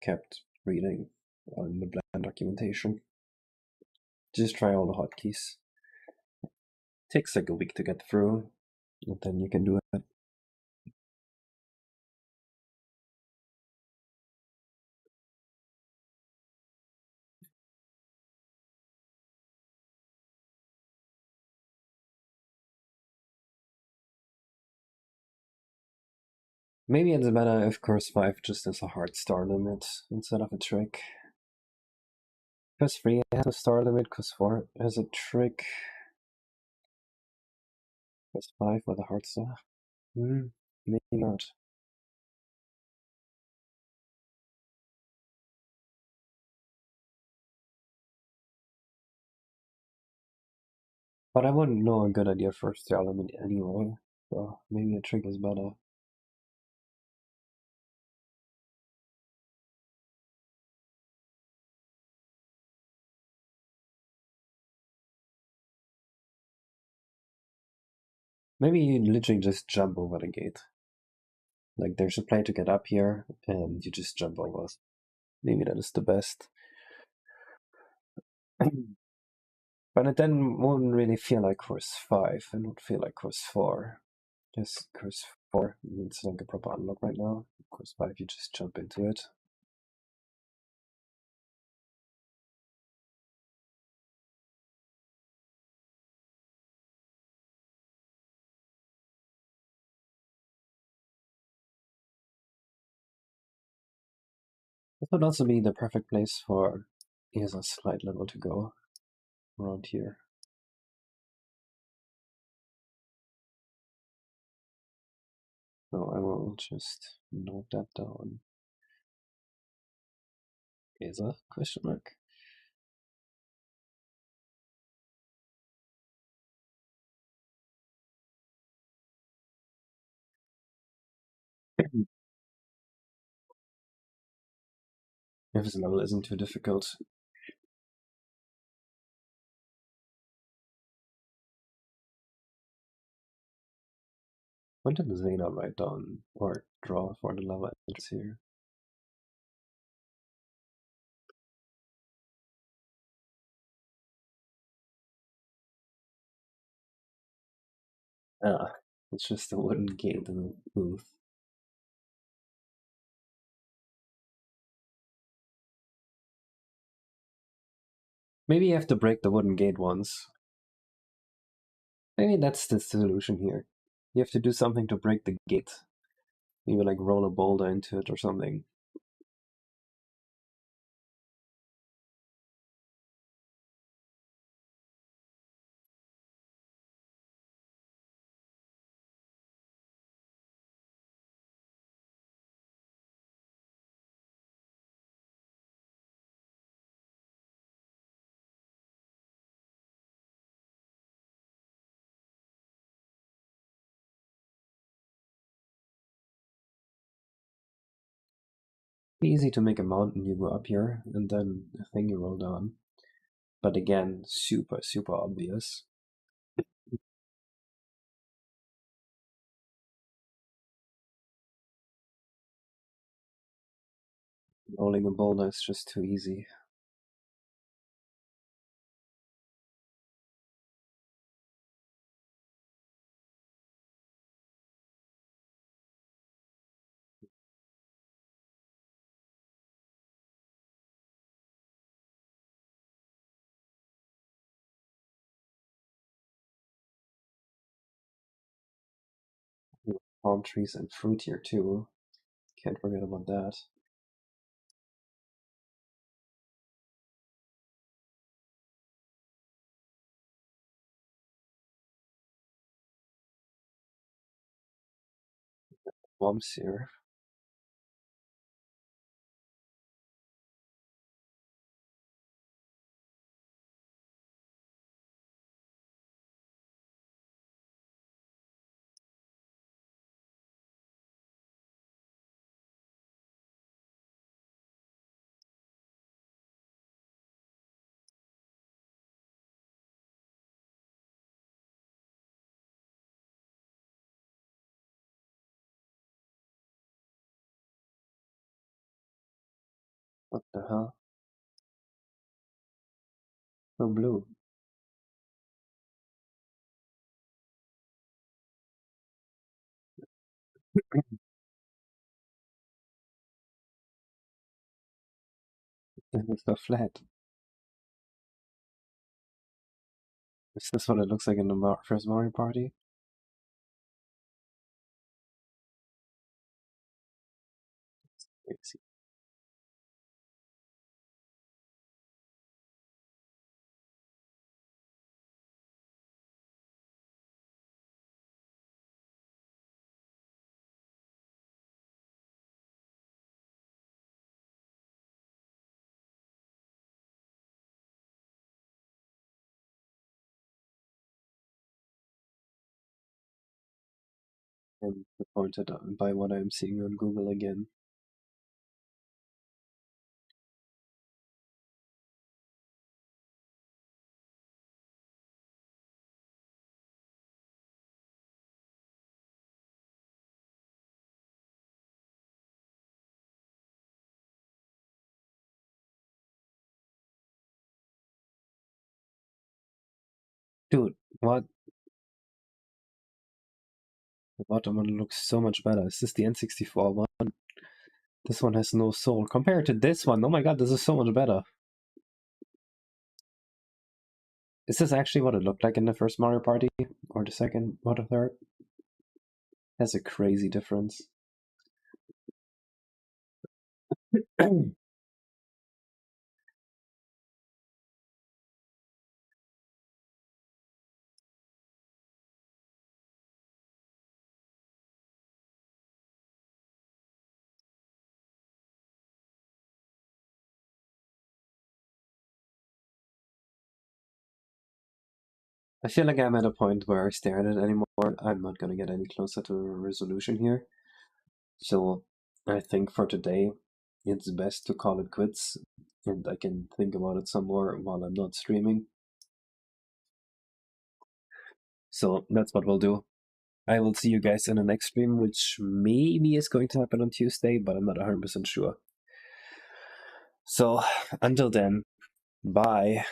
kept reading on the Blend documentation. Just try all the hotkeys. Takes like a week to get through, and then you can do it. Maybe it's better if course 5 just has a hard star limit instead of a trick. Course 3 has a star limit, course 4 has a trick. Course 5 with a hard star? Maybe not. But I wouldn't know a good idea for a star limit anyway, so maybe a trick is better. Maybe you literally just jump over the gate. Like there's a play to get up here, and you just jump over. Maybe that is the best. But it then wouldn't really feel like course 5, and would feel like course 4. Yes, course 4 needs like a proper unlock right now. Course 5, you just jump into it. This would also be the perfect place for a slide level to go around here. So I will just note that down. Is a question mark? If this level isn't too difficult. What did Zena write down or draw for the level entries here? Ah, it's just a wooden gate in the booth. Maybe you have to break the wooden gate once. Maybe that's the solution here. You have to do something to break the gate. Maybe like roll a boulder into it or something. Easy to make a mountain, you go up here, and then a thing you roll down. But again, super, super obvious. Rolling a boulder is just too easy. Palm trees and fruit here too. Can't forget about that. Bombs here. What the hell? No blue. This is so flat. Is this what it looks like in the first Mario Party? Crazy. I'm disappointed by what I'm seeing on Google again. Dude, what? The bottom one looks so much better. Is this the N64 one? This one has no soul. Compared to this one, oh my god, this is so much better. Is this actually what it looked like in the first Mario Party? Or the second, or the third? That's a crazy difference. I feel like I'm at a point where I stare at it anymore. I'm not gonna get any closer to a resolution here. So I think for today, it's best to call it quits, and I can think about it some more while I'm not streaming. So that's what we'll do. I will see you guys in the next stream, which maybe is going to happen on Tuesday, but I'm not 100% sure. So until then, bye.